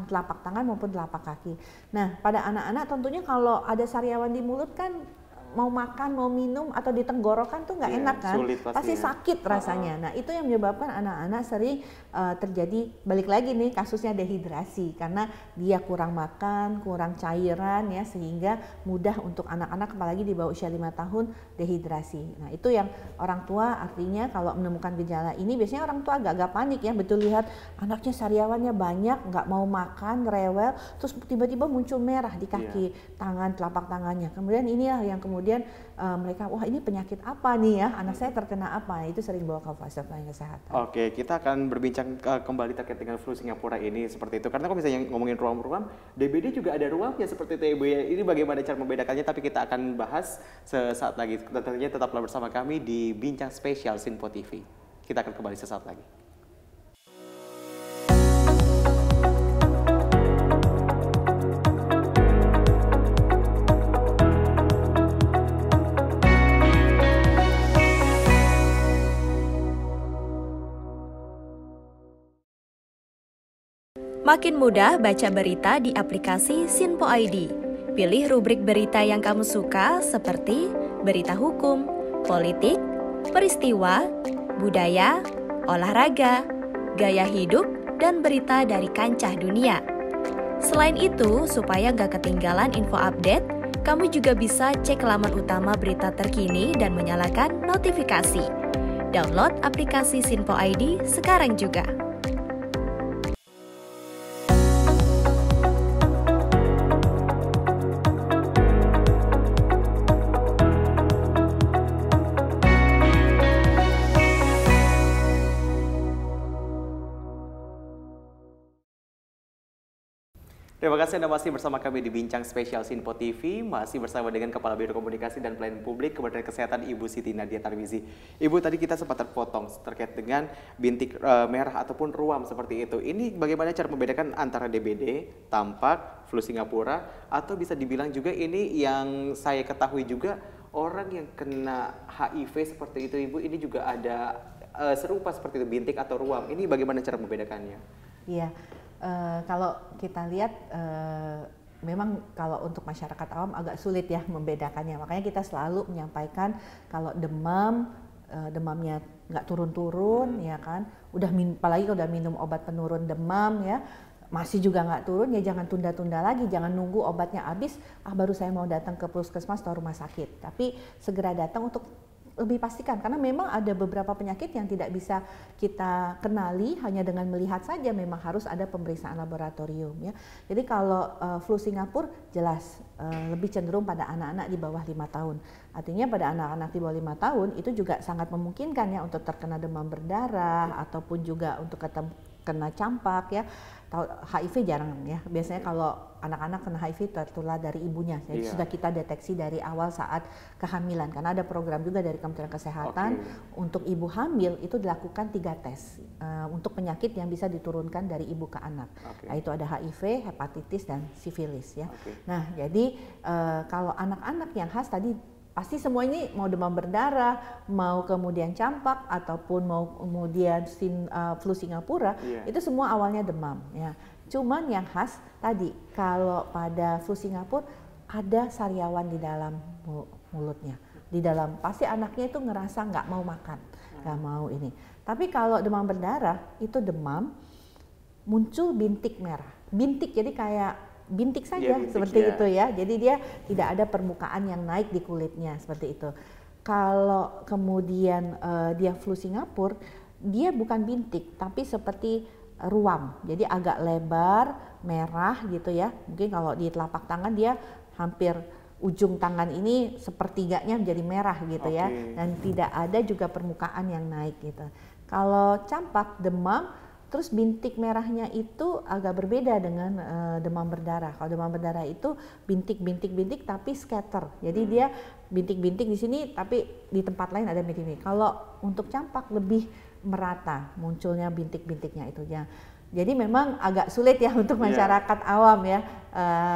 telapak tangan maupun telapak kaki. Nah, pada anak-anak tentunya kalau ada sariawan di mulut kan mau makan, mau minum atau di tenggorokan tuh nggak enak kan, pasti sakit rasanya. Nah, itu yang menyebabkan anak-anak sering terjadi, balik lagi nih kasusnya dehidrasi, karena dia kurang makan, kurang cairan ya, sehingga mudah untuk anak-anak apalagi di bawah usia 5 tahun dehidrasi. Nah, itu yang orang tua artinya kalau menemukan gejala ini biasanya orang tua agak-agak panik ya, betul lihat anaknya sariawannya banyak, nggak mau makan, rewel, terus tiba-tiba muncul merah di kaki, tangan, telapak tangannya. Kemudian inilah yang kemudian mereka, wah ini penyakit apa nih ya, anak saya terkena apa, itu sering bawa ke fasilitas pelayanan kesehatan. Oke, kita akan berbincang kembali terkait dengan flu Singapura ini seperti itu, karena kalau misalnya ngomongin ruam-ruam, DBD juga ada ruamnya seperti itu Ibu ya. Ini bagaimana cara membedakannya, tapi kita akan bahas sesaat lagi. Tentunya tetaplah bersama kami di Bincang Spesial Sinpo TV. Kita akan kembali sesaat lagi. Makin mudah baca berita di aplikasi Sinpo ID. Pilih rubrik berita yang kamu suka seperti berita hukum, politik, peristiwa, budaya, olahraga, gaya hidup, dan berita dari kancah dunia. Selain itu, supaya nggak ketinggalan info update, kamu juga bisa cek laman utama berita terkini dan menyalakan notifikasi. Download aplikasi Sinpo ID sekarang juga. Terima kasih Anda masih bersama kami di Bincang Spesial Sinpo TV, masih bersama dengan Kepala Biro Komunikasi dan Pelayanan Publik Kementerian Kesehatan Ibu Siti Nadia Tarmizi. Ibu, tadi kita sempat terpotong terkait dengan bintik merah ataupun ruam seperti itu. Ini bagaimana cara membedakan antara DBD, tampak, flu Singapura, atau bisa dibilang juga ini yang saya ketahui juga orang yang kena HIV seperti itu Ibu, ini juga ada serupa seperti itu, bintik atau ruam. Ini bagaimana cara membedakannya? Iya, kalau kita lihat memang kalau untuk masyarakat awam agak sulit ya membedakannya. Makanya kita selalu menyampaikan kalau demamnya nggak turun-turun, ya kan. Apalagi kalau udah minum obat penurun demam ya, masih juga nggak turun, ya jangan tunda-tunda lagi, jangan nunggu obatnya habis, baru saya mau datang ke puskesmas atau rumah sakit. Tapi segera datang untuk lebih pastikan, karena memang ada beberapa penyakit yang tidak bisa kita kenali hanya dengan melihat saja, memang harus ada pemeriksaan laboratorium ya. Jadi kalau flu Singapura jelas lebih cenderung pada anak-anak di bawah 5 tahun. Artinya pada anak-anak di bawah 5 tahun itu juga sangat memungkinkan ya untuk terkena demam berdarah ataupun juga untuk kena campak ya. HIV jarang ya, biasanya kalau anak-anak kena HIV tertular dari ibunya, jadi sudah kita deteksi dari awal saat kehamilan, karena ada program juga dari Kementerian Kesehatan untuk ibu hamil itu dilakukan 3 tes untuk penyakit yang bisa diturunkan dari ibu ke anak, yaitu ada HIV, hepatitis dan sifilis ya. Nah jadi kalau anak-anak yang khas tadi pasti semua ini mau demam berdarah, mau kemudian campak ataupun mau kemudian flu Singapura, itu semua awalnya demam ya. Cuman yang khas tadi kalau pada flu Singapura ada sariawan di dalam mulutnya, di dalam pasti anaknya itu ngerasa nggak mau makan, nggak mau ini. Tapi kalau demam berdarah itu demam muncul bintik merah, bintik jadi kayak bintik saja seperti itu ya. Jadi dia tidak ada permukaan yang naik di kulitnya seperti itu. Kalau kemudian dia flu Singapura, dia bukan bintik tapi seperti ruam. Jadi agak lebar, merah gitu ya. Mungkin kalau di telapak tangan dia hampir ujung tangan ini sepertiganya menjadi merah gitu ya. Dan tidak ada juga permukaan yang naik gitu. Kalau campak, demam, terus bintik merahnya itu agak berbeda dengan demam berdarah. Kalau demam berdarah itu bintik tapi scatter. Jadi dia bintik-bintik di sini tapi di tempat lain ada bintik-bintik. Kalau untuk campak lebih merata munculnya bintik-bintiknya itu ya. Jadi memang agak sulit ya untuk masyarakat awam ya.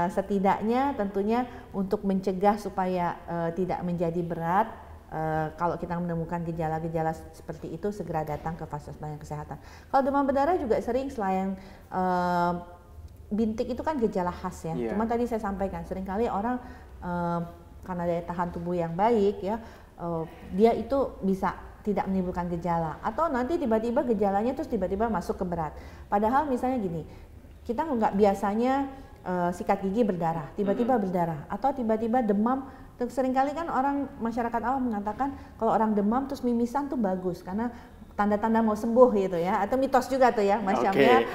Setidaknya tentunya untuk mencegah supaya tidak menjadi berat. Kalau kita menemukan gejala-gejala seperti itu segera datang ke fasilitas pelayanan kesehatan. Kalau demam berdarah juga sering selain bintik itu kan gejala khas ya. Cuma tadi saya sampaikan seringkali orang karena daya tahan tubuh yang baik ya, dia itu bisa tidak menimbulkan gejala atau nanti tiba-tiba gejalanya terus tiba-tiba masuk ke berat. Padahal misalnya gini, kita nggak biasanya sikat gigi berdarah, tiba-tiba berdarah atau tiba-tiba demam. Seringkali kan orang masyarakat awam mengatakan kalau orang demam terus mimisan tuh bagus karena tanda-tanda mau sembuh gitu ya, atau mitos juga tuh ya Mas Syamnya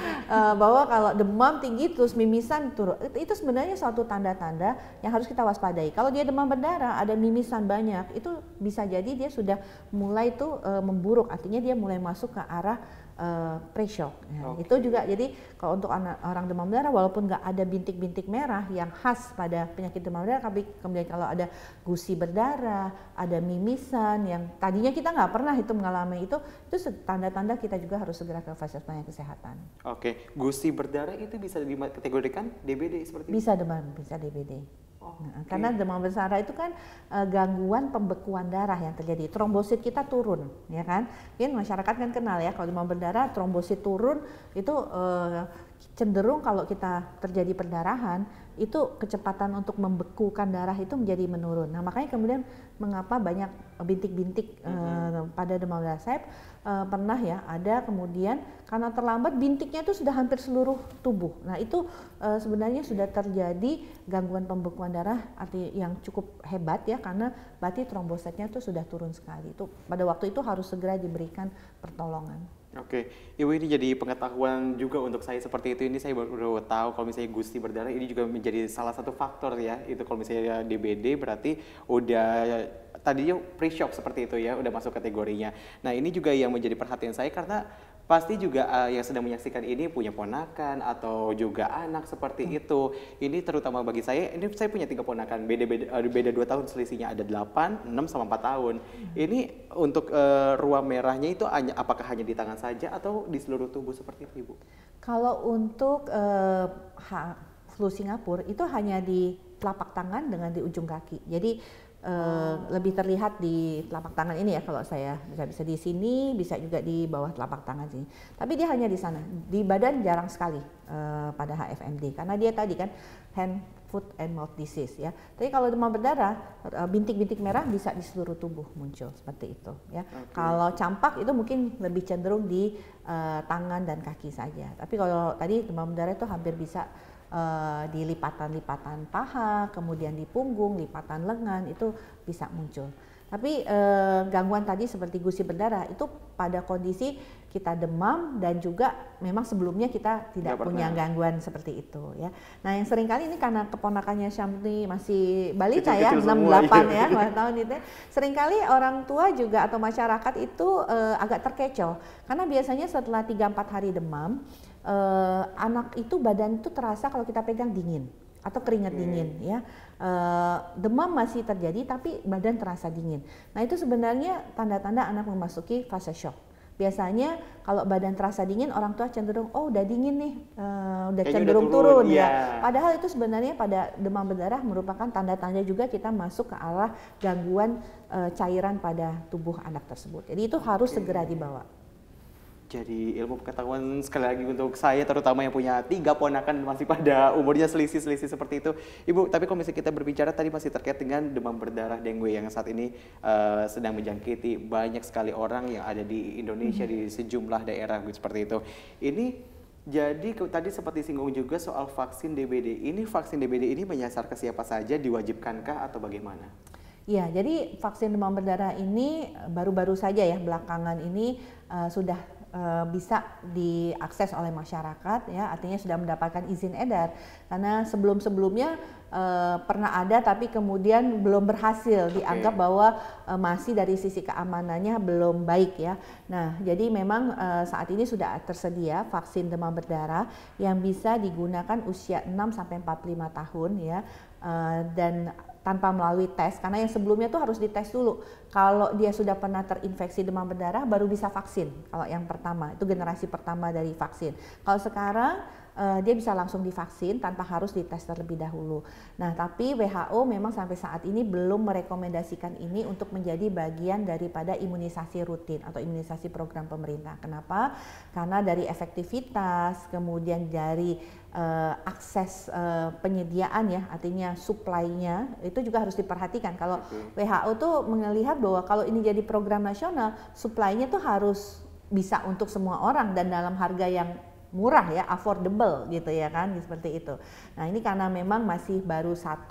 bahwa kalau demam tinggi terus mimisan turun, itu sebenarnya suatu tanda-tanda yang harus kita waspadai. Kalau dia demam berdarah ada mimisan banyak, itu bisa jadi dia sudah mulai tuh memburuk, artinya dia mulai masuk ke arah pre-shock ya. Itu juga jadi kalau untuk orang demam berdarah walaupun nggak ada bintik-bintik merah yang khas pada penyakit demam berdarah, tapi kemudian kalau ada gusi berdarah, ada mimisan yang tadinya kita nggak pernah itu mengalami itu tanda-tanda kita juga harus segera ke fasilitas pelayanan kesehatan. Gusi berdarah itu bisa dikategorikan DBD seperti itu? Bisa bisa DBD. Karena demam berdarah itu kan gangguan pembekuan darah yang terjadi, trombosit kita turun, ya kan? Mungkin masyarakat kan kenal ya kalau demam berdarah trombosit turun itu cenderung kalau kita terjadi perdarahan itu kecepatan untuk membekukan darah itu menjadi menurun. Nah makanya kemudian mengapa banyak bintik-bintik pada demam berdarah. Saya pernah ya ada kemudian karena terlambat bintiknya itu sudah hampir seluruh tubuh. Nah itu sebenarnya sudah terjadi gangguan pembekuan darah arti yang cukup hebat ya, karena berarti trombositnya itu sudah turun sekali. Itu pada waktu itu harus segera diberikan pertolongan. Ibu, ini jadi pengetahuan juga untuk saya seperti itu. Ini saya baru tahu kalau misalnya gusi berdarah ini juga menjadi salah satu faktor ya. Itu kalau misalnya DBD berarti udah tadinya pre-shock seperti itu ya, udah masuk kategorinya. Nah ini juga yang menjadi perhatian saya karena pasti juga yang sedang menyaksikan ini punya ponakan atau juga anak seperti itu. Ini terutama bagi saya, ini saya punya 3 ponakan, beda 2 tahun selisihnya, ada 8, 6 sama 4 tahun. Ini untuk ruam merahnya itu apakah hanya di tangan saja atau di seluruh tubuh seperti itu, Ibu? Kalau untuk flu Singapura itu hanya di telapak tangan dengan di ujung kaki. Jadi lebih terlihat di telapak tangan ini ya, kalau saya bisa di sini, bisa juga di bawah telapak tangan sini. Tapi dia hanya di sana, di badan jarang sekali pada HFMD karena dia tadi kan hand, foot and mouth disease ya. Tapi kalau demam berdarah, bintik-bintik merah bisa di seluruh tubuh muncul seperti itu ya. Kalau campak itu mungkin lebih cenderung di tangan dan kaki saja. Tapi kalau tadi demam berdarah itu hampir bisa di lipatan-lipatan paha, kemudian di punggung, lipatan lengan itu bisa muncul. Tapi gangguan tadi seperti gusi berdarah itu pada kondisi kita demam dan juga memang sebelumnya kita tidak punya gangguan seperti itu ya. Nah yang sering kali ini karena keponakannya Syamni masih balita ya, 6-8 ya, 2 tahun itu. Seringkali orang tua juga atau masyarakat itu agak terkecoh karena biasanya setelah 3-4 hari demam, anak itu badan itu terasa kalau kita pegang dingin atau keringat dingin ya. Demam masih terjadi tapi badan terasa dingin. Nah itu sebenarnya tanda-tanda anak memasuki fase shock. Biasanya kalau badan terasa dingin, orang tua cenderung oh udah dingin nih, udah cenderung turun ya. Padahal itu sebenarnya pada demam berdarah merupakan tanda-tanda juga kita masuk ke arah gangguan cairan pada tubuh anak tersebut. Jadi itu harus segera dibawa. Jadi ilmu pengetahuan sekali lagi untuk saya terutama yang punya 3 ponakan masih pada umurnya selisih-selisih seperti itu. Ibu, tapi kalau misalnya kita berbicara tadi masih terkait dengan demam berdarah dengue yang saat ini sedang menjangkiti banyak sekali orang yang ada di Indonesia di sejumlah daerah seperti itu. Ini jadi tadi sempat disinggung juga soal vaksin DBD. Ini vaksin DBD ini menyasar ke siapa saja, diwajibkankah atau bagaimana? Ya, jadi vaksin demam berdarah ini baru-baru saja ya belakangan ini sudah bisa diakses oleh masyarakat ya, artinya sudah mendapatkan izin edar karena sebelum-sebelumnya pernah ada tapi kemudian belum berhasil, dianggap bahwa masih dari sisi keamanannya belum baik ya. Nah jadi memang saat ini sudah tersedia vaksin demam berdarah yang bisa digunakan usia 6-45 tahun ya, dan tanpa melalui tes, karena yang sebelumnya tuh harus dites dulu. Kalau dia sudah pernah terinfeksi demam berdarah baru bisa vaksin. Kalau yang pertama, itu generasi pertama dari vaksin. Kalau sekarang dia bisa langsung divaksin tanpa harus dites terlebih dahulu. Nah, tapi WHO memang sampai saat ini belum merekomendasikan ini untuk menjadi bagian daripada imunisasi rutin atau imunisasi program pemerintah. Kenapa? Karena dari efektivitas, kemudian dari akses penyediaan ya, artinya supply-nya itu juga harus diperhatikan. Kalau WHO tuh melihat bahwa kalau ini jadi program nasional, supply-nya tuh harus bisa untuk semua orang dan dalam harga yang murah ya, affordable gitu ya kan, seperti itu. Nah ini karena memang masih baru 1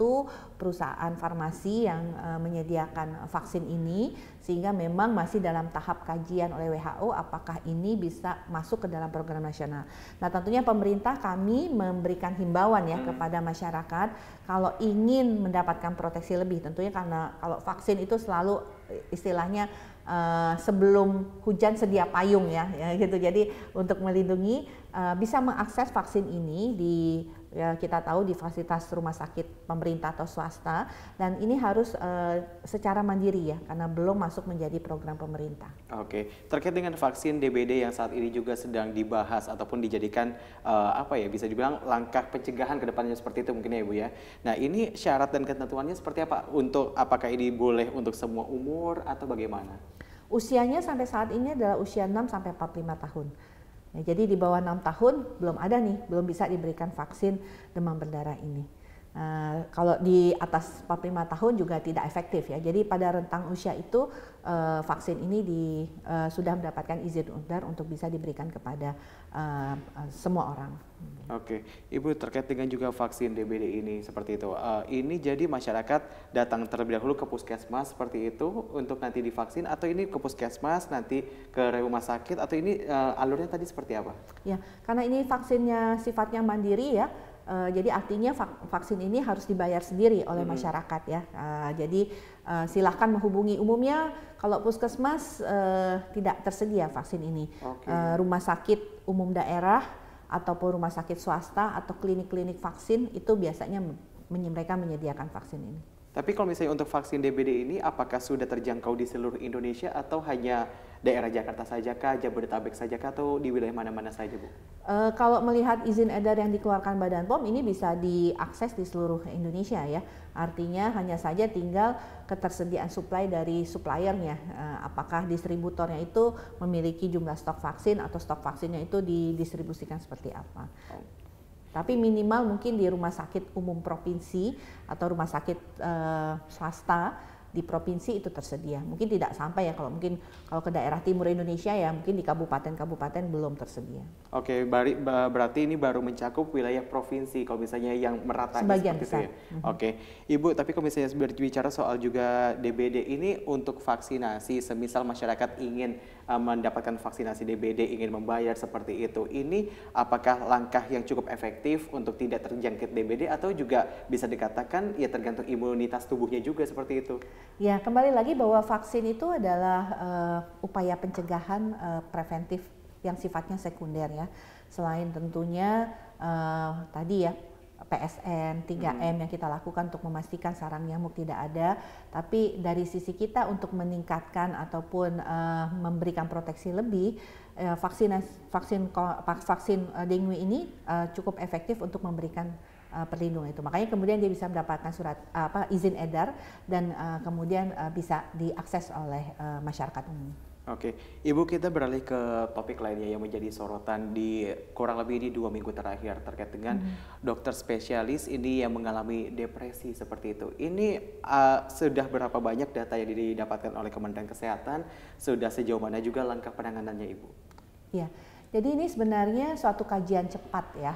perusahaan farmasi yang menyediakan vaksin ini, sehingga memang masih dalam tahap kajian oleh WHO apakah ini bisa masuk ke dalam program nasional. Nah tentunya pemerintah kami memberikan himbauan ya kepada masyarakat kalau ingin mendapatkan proteksi lebih, tentunya karena kalau vaksin itu selalu istilahnya sebelum hujan sedia payung ya gitu. Jadi untuk melindungi bisa mengakses vaksin ini di kita tahu di fasilitas rumah sakit pemerintah atau swasta, dan ini harus secara mandiri ya karena belum masuk menjadi program pemerintah. Oke, terkait dengan vaksin DBD yang saat ini juga sedang dibahas ataupun dijadikan apa ya, bisa dibilang langkah pencegahan ke depannya seperti itu mungkin ya Ibu ya. Nah ini syarat dan ketentuannya seperti apa? Untuk apakah ini boleh untuk semua umur atau bagaimana? Usianya sampai saat ini adalah usia 6-45 tahun. Ya, jadi di bawah 6 tahun belum ada nih, belum bisa diberikan vaksin demam berdarah ini. Kalau di atas 45 tahun juga tidak efektif ya. Jadi pada rentang usia itu vaksin ini sudah mendapatkan izin edar untuk bisa diberikan kepada semua orang. Oke, Ibu, terkait dengan juga vaksin DBD ini seperti itu. Ini jadi masyarakat datang terlebih dahulu ke puskesmas seperti itu untuk nanti divaksin, atau ini ke puskesmas nanti ke rumah sakit, atau ini alurnya tadi seperti apa? Ya, karena ini vaksinnya sifatnya mandiri ya. Jadi artinya vaksin ini harus dibayar sendiri oleh masyarakat ya. Jadi silahkan menghubungi, umumnya kalau puskesmas tidak tersedia vaksin ini. Rumah sakit umum daerah ataupun rumah sakit swasta atau klinik-klinik vaksin itu biasanya mereka menyediakan vaksin ini. Tapi kalau misalnya untuk vaksin DBD ini, apakah sudah terjangkau di seluruh Indonesia atau hanya daerah Jakarta saja kah, Jabodetabek saja kah, atau di wilayah mana-mana saja, Bu? Kalau melihat izin edar yang dikeluarkan Badan POM ini bisa diakses di seluruh Indonesia ya. Artinya hanya saja tinggal ketersediaan supply dari suppliernya. Apakah distributornya itu memiliki jumlah stok vaksin atau stok vaksinnya itu didistribusikan seperti apa. Tapi minimal mungkin di rumah sakit umum provinsi atau rumah sakit swasta di provinsi itu tersedia. Mungkin tidak sampai ya kalau ke daerah timur Indonesia ya mungkin di kabupaten-kabupaten belum tersedia. Oke, berarti ini baru mencakup wilayah provinsi kalau misalnya yang merata sebagian seperti besar. itu ya. Oke, Ibu, tapi kalau misalnya berbicara soal juga DBD ini untuk vaksinasi, semisal masyarakat ingin mendapatkan vaksinasi DBD, ingin membayar seperti itu, ini apakah langkah yang cukup efektif untuk tidak terjangkit DBD atau juga bisa dikatakan ya tergantung imunitas tubuhnya juga seperti itu? Ya, kembali lagi bahwa vaksin itu adalah upaya pencegahan preventif yang sifatnya sekunder ya. Selain tentunya tadi ya PSN, 3M yang kita lakukan untuk memastikan sarang nyamuk tidak ada, tapi dari sisi kita untuk meningkatkan ataupun memberikan proteksi lebih, vaksin dengue ini cukup efektif untuk memberikan perlindungan itu. Makanya kemudian dia bisa mendapatkan izin edar dan kemudian bisa diakses oleh masyarakat umum. Oke, Ibu, kita beralih ke topik lainnya yang menjadi sorotan di kurang lebih di 2 minggu terakhir terkait dengan dokter spesialis ini yang mengalami depresi seperti itu. Ini sudah berapa banyak data yang didapatkan oleh Kementerian Kesehatan, sudah sejauh mana juga langkah penanganannya, Ibu? Ya, jadi ini sebenarnya suatu kajian cepat ya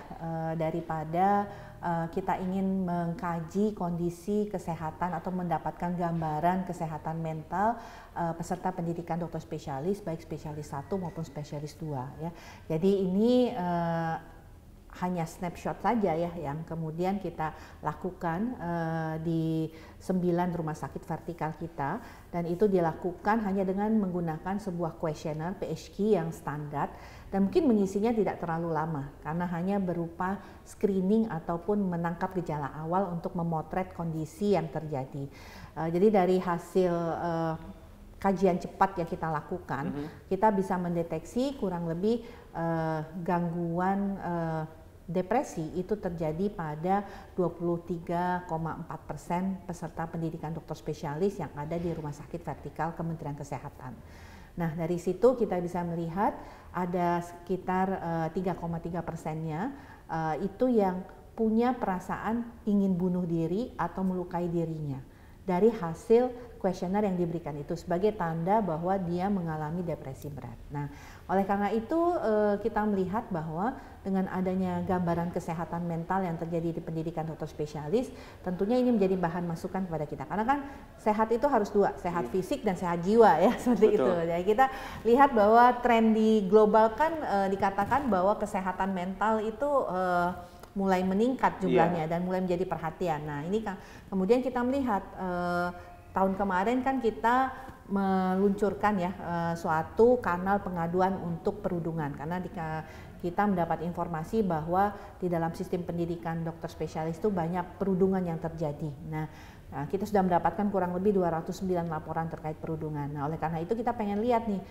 daripada kita ingin mengkaji kondisi kesehatan atau mendapatkan gambaran kesehatan mental peserta pendidikan dokter spesialis baik spesialis 1 maupun spesialis 2 ya. Jadi ini hanya snapshot saja ya yang kemudian kita lakukan di 9 rumah sakit vertikal kita, dan itu dilakukan hanya dengan menggunakan sebuah kuesioner PHQ yang standar dan mungkin mengisinya tidak terlalu lama karena hanya berupa screening ataupun menangkap gejala awal untuk memotret kondisi yang terjadi. Jadi dari hasil kajian cepat yang kita lakukan, kita bisa mendeteksi kurang lebih gangguan depresi itu terjadi pada 23,4% peserta pendidikan dokter spesialis yang ada di rumah sakit vertikal Kementerian Kesehatan. Nah, dari situ kita bisa melihat ada sekitar 3,3%-nya itu yang punya perasaan ingin bunuh diri atau melukai dirinya dari hasil kuesioner yang diberikan itu sebagai tanda bahwa dia mengalami depresi berat. Nah, oleh karena itu kita melihat bahwa dengan adanya gambaran kesehatan mental yang terjadi di pendidikan dokter spesialis, tentunya ini menjadi bahan masukan kepada kita. Karena kan sehat itu harus dua, sehat fisik dan sehat jiwa ya, seperti itu. Jadi kita lihat bahwa tren di global kan dikatakan bahwa kesehatan mental itu mulai meningkat jumlahnya dan mulai menjadi perhatian. Nah, ini kemudian kita melihat tahun kemarin kan kita meluncurkan ya suatu kanal pengaduan untuk perundungan karena kita mendapat informasi bahwa di dalam sistem pendidikan dokter spesialis itu banyak perundungan yang terjadi. Nah, kita sudah mendapatkan kurang lebih 209 laporan terkait perundungan. Nah, oleh karena itu kita pengen lihat nih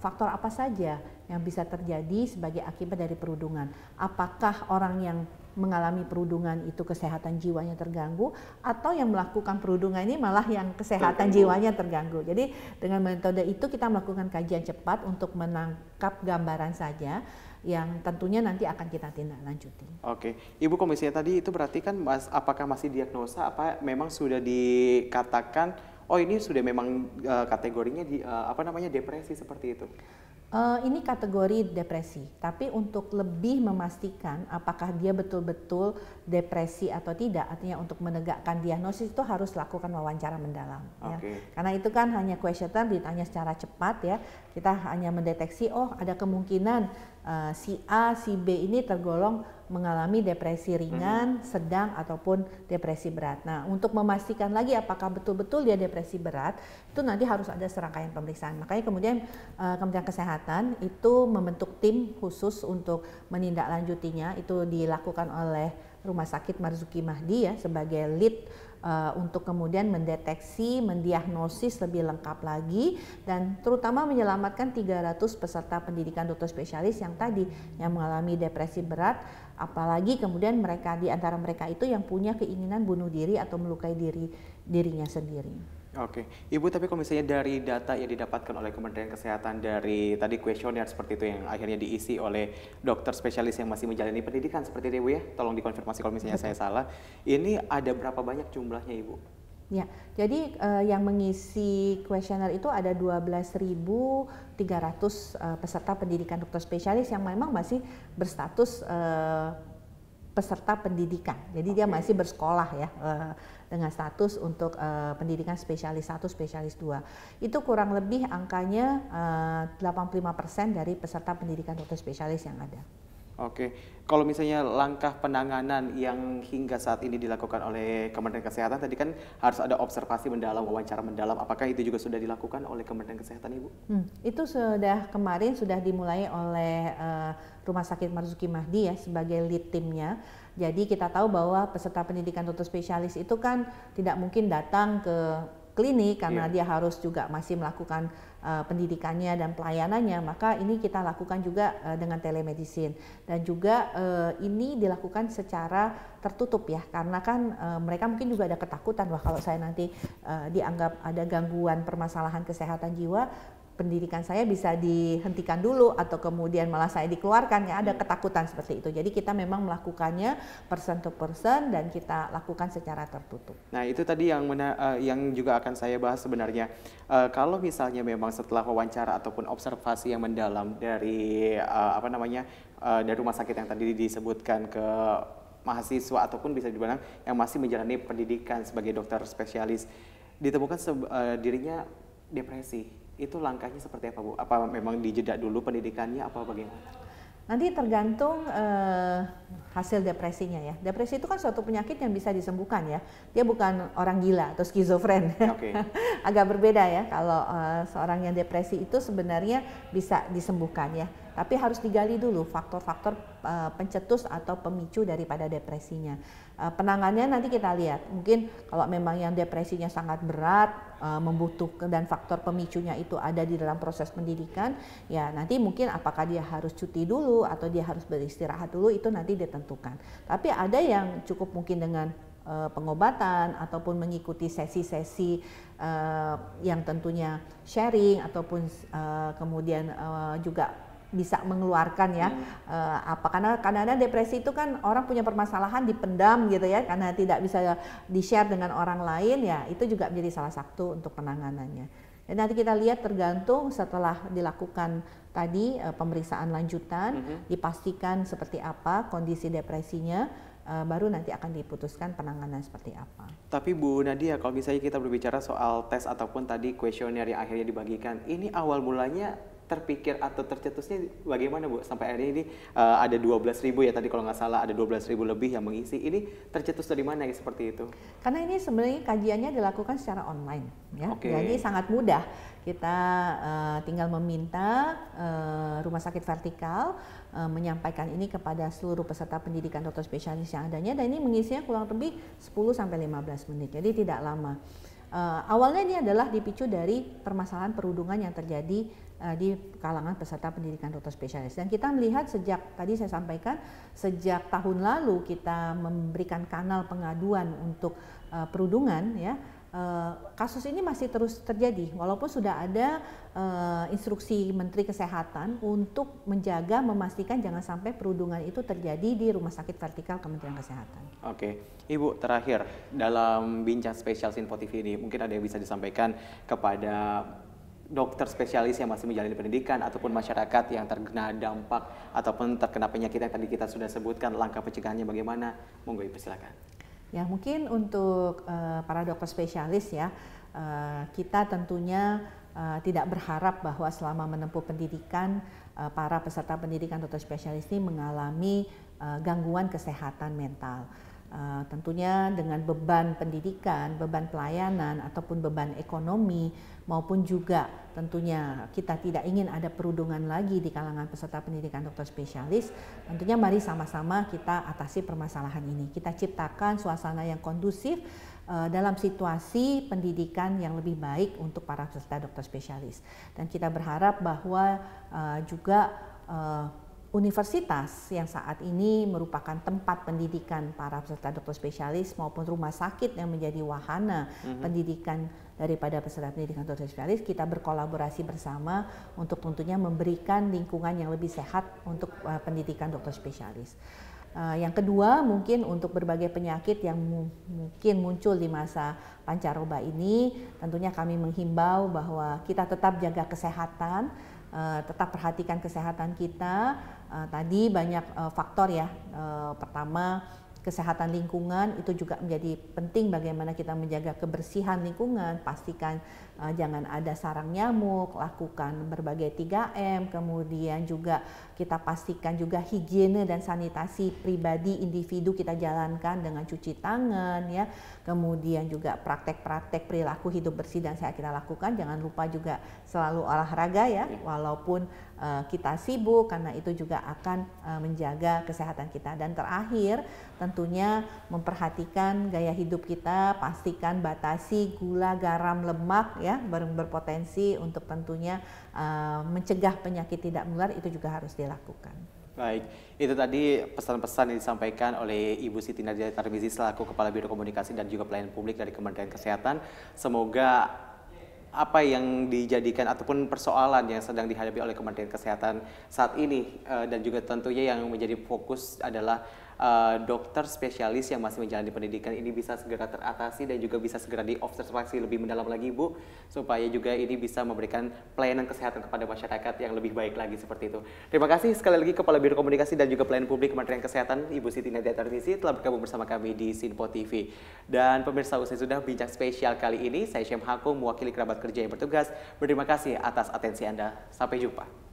faktor apa saja yang bisa terjadi sebagai akibat dari perundungan. Apakah orang yang mengalami perundungan itu kesehatan jiwanya terganggu atau yang melakukan perundungan ini malah yang kesehatan jiwanya terganggu. Jadi dengan metode itu kita melakukan kajian cepat untuk menangkap gambaran saja yang tentunya nanti akan kita tindak lanjuti. Oke, Ibu Komisinya tadi itu berarti kan apakah masih diagnosa apa memang sudah dikatakan oh ini sudah memang kategorinya depresi seperti itu? Ini kategori depresi, tapi untuk lebih memastikan apakah dia betul-betul depresi atau tidak, artinya untuk menegakkan diagnosis itu harus lakukan wawancara mendalam. Ya. Karena itu kan hanya kuesioner ditanya secara cepat ya, kita hanya mendeteksi oh ada kemungkinan si A, si B ini tergolong mengalami depresi ringan, sedang ataupun depresi berat. Nah, untuk memastikan lagi apakah betul-betul dia depresi berat, itu nanti harus ada serangkaian pemeriksaan. Makanya kemudian Kementerian Kesehatan itu membentuk tim khusus untuk menindaklanjutinya, itu dilakukan oleh Rumah Sakit Marzuki Mahdi ya sebagai lead untuk kemudian mendeteksi, mendiagnosis lebih lengkap lagi dan terutama menyelamatkan 300 peserta pendidikan dokter spesialis yang tadi yang mengalami depresi berat, apalagi kemudian mereka di antara mereka itu yang punya keinginan bunuh diri atau melukai dirinya sendiri. Oke, Ibu, tapi kalau misalnya dari data yang didapatkan oleh Kementerian Kesehatan dari tadi kuesioner seperti itu yang akhirnya diisi oleh dokter spesialis yang masih menjalani pendidikan seperti itu, Ibu ya, tolong dikonfirmasi kalau misalnya saya salah. Ini ada berapa banyak jumlahnya, Ibu? Ya, jadi yang mengisi kuesioner itu ada 12.300 peserta pendidikan dokter spesialis yang memang masih berstatus peserta pendidikan. Jadi dia masih bersekolah ya dengan status untuk pendidikan spesialis 1, spesialis 2. Itu kurang lebih angkanya 85% dari peserta pendidikan dokter spesialis yang ada. Oke, kalau misalnya langkah penanganan yang hingga saat ini dilakukan oleh Kementerian Kesehatan tadi kan harus ada observasi mendalam, wawancara mendalam. Apakah itu juga sudah dilakukan oleh Kementerian Kesehatan, Ibu? Itu kemarin sudah dimulai oleh Rumah Sakit Marzuki Mahdi ya sebagai lead timnya. Jadi kita tahu bahwa peserta pendidikan dokter spesialis itu kan tidak mungkin datang ke klinik karena dia harus juga masih melakukan pendidikannya dan pelayanannya, maka ini kita lakukan juga dengan telemedicine dan juga ini dilakukan secara tertutup ya karena kan mereka mungkin juga ada ketakutan wah kalau saya nanti dianggap ada gangguan permasalahan kesehatan jiwa, pendidikan saya bisa dihentikan dulu atau kemudian malah saya dikeluarkan, ya ada ketakutan seperti itu. Jadi kita memang melakukannya person to person dan kita lakukan secara tertutup. Nah itu tadi yang juga akan saya bahas sebenarnya. Kalau misalnya memang setelah wawancara ataupun observasi yang mendalam dari dari rumah sakit yang tadi disebutkan ke mahasiswa ataupun bisa dibilang yang masih menjalani pendidikan sebagai dokter spesialis, ditemukan dirinya depresi. Itu langkahnya seperti apa, Bu? Apa memang dijeda dulu pendidikannya, apa bagaimana? Nanti tergantung hasil depresinya ya. Depresi itu kan suatu penyakit yang bisa disembuhkan ya. Dia bukan orang gila atau skizofren. Okay. Agak berbeda ya. Kalau seorang yang depresi itu sebenarnya bisa disembuhkan ya. Tapi harus digali dulu faktor-faktor pencetus atau pemicu daripada depresinya. Penanganannya nanti kita lihat. Mungkin kalau memang yang depresinya sangat berat, membutuhkan dan faktor pemicunya itu ada di dalam proses pendidikan, ya nanti mungkin apakah dia harus cuti dulu atau dia harus beristirahat dulu, itu nanti ditentukan. Tapi ada yang cukup mungkin dengan pengobatan ataupun mengikuti sesi-sesi yang tentunya sharing ataupun kemudian juga bisa mengeluarkan ya karena kadang-kadang depresi itu kan orang punya permasalahan dipendam gitu ya karena tidak bisa di-share dengan orang lain, ya itu juga menjadi salah satu untuk penanganannya. Dan nanti kita lihat tergantung setelah dilakukan tadi pemeriksaan lanjutan, dipastikan seperti apa kondisi depresinya, baru nanti akan diputuskan penanganan seperti apa. Tapi Bu Nadia, kalau misalnya kita berbicara soal tes ataupun tadi kuesioner yang akhirnya dibagikan, ini awal mulanya terpikir atau tercetusnya bagaimana, Bu? Sampai akhirnya ini ada 12.000 ya tadi kalau nggak salah, ada 12.000 lebih yang mengisi. Ini tercetus dari mana ya seperti itu? Karena ini sebenarnya kajiannya dilakukan secara online ya. Jadi sangat mudah. Kita tinggal meminta Rumah Sakit Vertikal menyampaikan ini kepada seluruh peserta pendidikan dokter spesialis yang adanya, dan ini mengisinya kurang lebih 10-15 menit. Jadi tidak lama. Awalnya ini adalah dipicu dari permasalahan perundungan yang terjadi di kalangan peserta pendidikan dokter spesialis, dan kita melihat sejak tadi saya sampaikan sejak tahun lalu kita memberikan kanal pengaduan untuk perundungan ya. Kasus ini masih terus terjadi walaupun sudah ada instruksi Menteri Kesehatan untuk menjaga memastikan jangan sampai perundungan itu terjadi di Rumah Sakit Vertikal Kementerian Kesehatan. Oke, Ibu, terakhir dalam bincang spesial Sinpo TV ini mungkin ada yang bisa disampaikan kepada dokter spesialis yang masih menjalani pendidikan ataupun masyarakat yang terkena dampak ataupun terkena penyakit yang tadi kita sudah sebutkan, langkah pencegahannya bagaimana? Monggo Ibu, silakan. Ya mungkin untuk para dokter spesialis ya, kita tentunya tidak berharap bahwa selama menempuh pendidikan para peserta pendidikan dokter spesialis ini mengalami gangguan kesehatan mental. Tentunya dengan beban pendidikan, beban pelayanan, ataupun beban ekonomi, maupun juga tentunya kita tidak ingin ada perundungan lagi di kalangan peserta pendidikan dokter spesialis, tentunya mari sama-sama kita atasi permasalahan ini. Kita ciptakan suasana yang kondusif dalam situasi pendidikan yang lebih baik untuk para peserta dokter spesialis. Dan kita berharap bahwa juga universitas yang saat ini merupakan tempat pendidikan para peserta dokter spesialis maupun rumah sakit yang menjadi wahana pendidikan daripada peserta pendidikan dokter spesialis, kita berkolaborasi bersama untuk tentunya memberikan lingkungan yang lebih sehat untuk pendidikan dokter spesialis. Yang kedua, mungkin untuk berbagai penyakit yang mungkin muncul di masa pancaroba ini, tentunya kami menghimbau bahwa kita tetap jaga kesehatan, tetap perhatikan kesehatan kita. Tadi banyak faktor ya. Pertama, kesehatan lingkungan itu juga menjadi penting, bagaimana kita menjaga kebersihan lingkungan, pastikan jangan ada sarang nyamuk, lakukan berbagai 3M, kemudian juga kita pastikan juga higiene dan sanitasi pribadi individu kita jalankan dengan cuci tangan ya, kemudian juga praktek-praktek perilaku hidup bersih dan sehat kita lakukan, jangan lupa juga selalu olahraga ya, walaupun kita sibuk, karena itu juga akan menjaga kesehatan kita. Dan terakhir tentunya memperhatikan gaya hidup kita, pastikan batasi gula, garam, lemak ya, berpotensi untuk tentunya mencegah penyakit tidak menular, itu juga harus dilakukan. Baik, itu tadi pesan-pesan yang disampaikan oleh Ibu Siti Nadia Tarmizi selaku Kepala Biro Komunikasi dan juga Pelayanan Publik dari Kementerian Kesehatan. Semoga apa yang dijadikan ataupun persoalan yang sedang dihadapi oleh Kementerian Kesehatan saat ini dan juga tentunya yang menjadi fokus adalah dokter spesialis yang masih menjalani pendidikan ini bisa segera teratasi dan juga bisa segera diobservasi lebih mendalam lagi Bu, supaya juga ini bisa memberikan pelayanan kesehatan kepada masyarakat yang lebih baik lagi seperti itu. Terima kasih sekali lagi Kepala Biro Komunikasi dan juga Pelayanan Publik Kementerian Kesehatan Ibu Siti Nadia Tarmizi telah bergabung bersama kami di Sinpo TV. Dan pemirsa, usai sudah bincang spesial kali ini, saya Syem Hakung mewakili kerabat kerja yang bertugas. Berterima kasih atas atensi Anda. Sampai jumpa.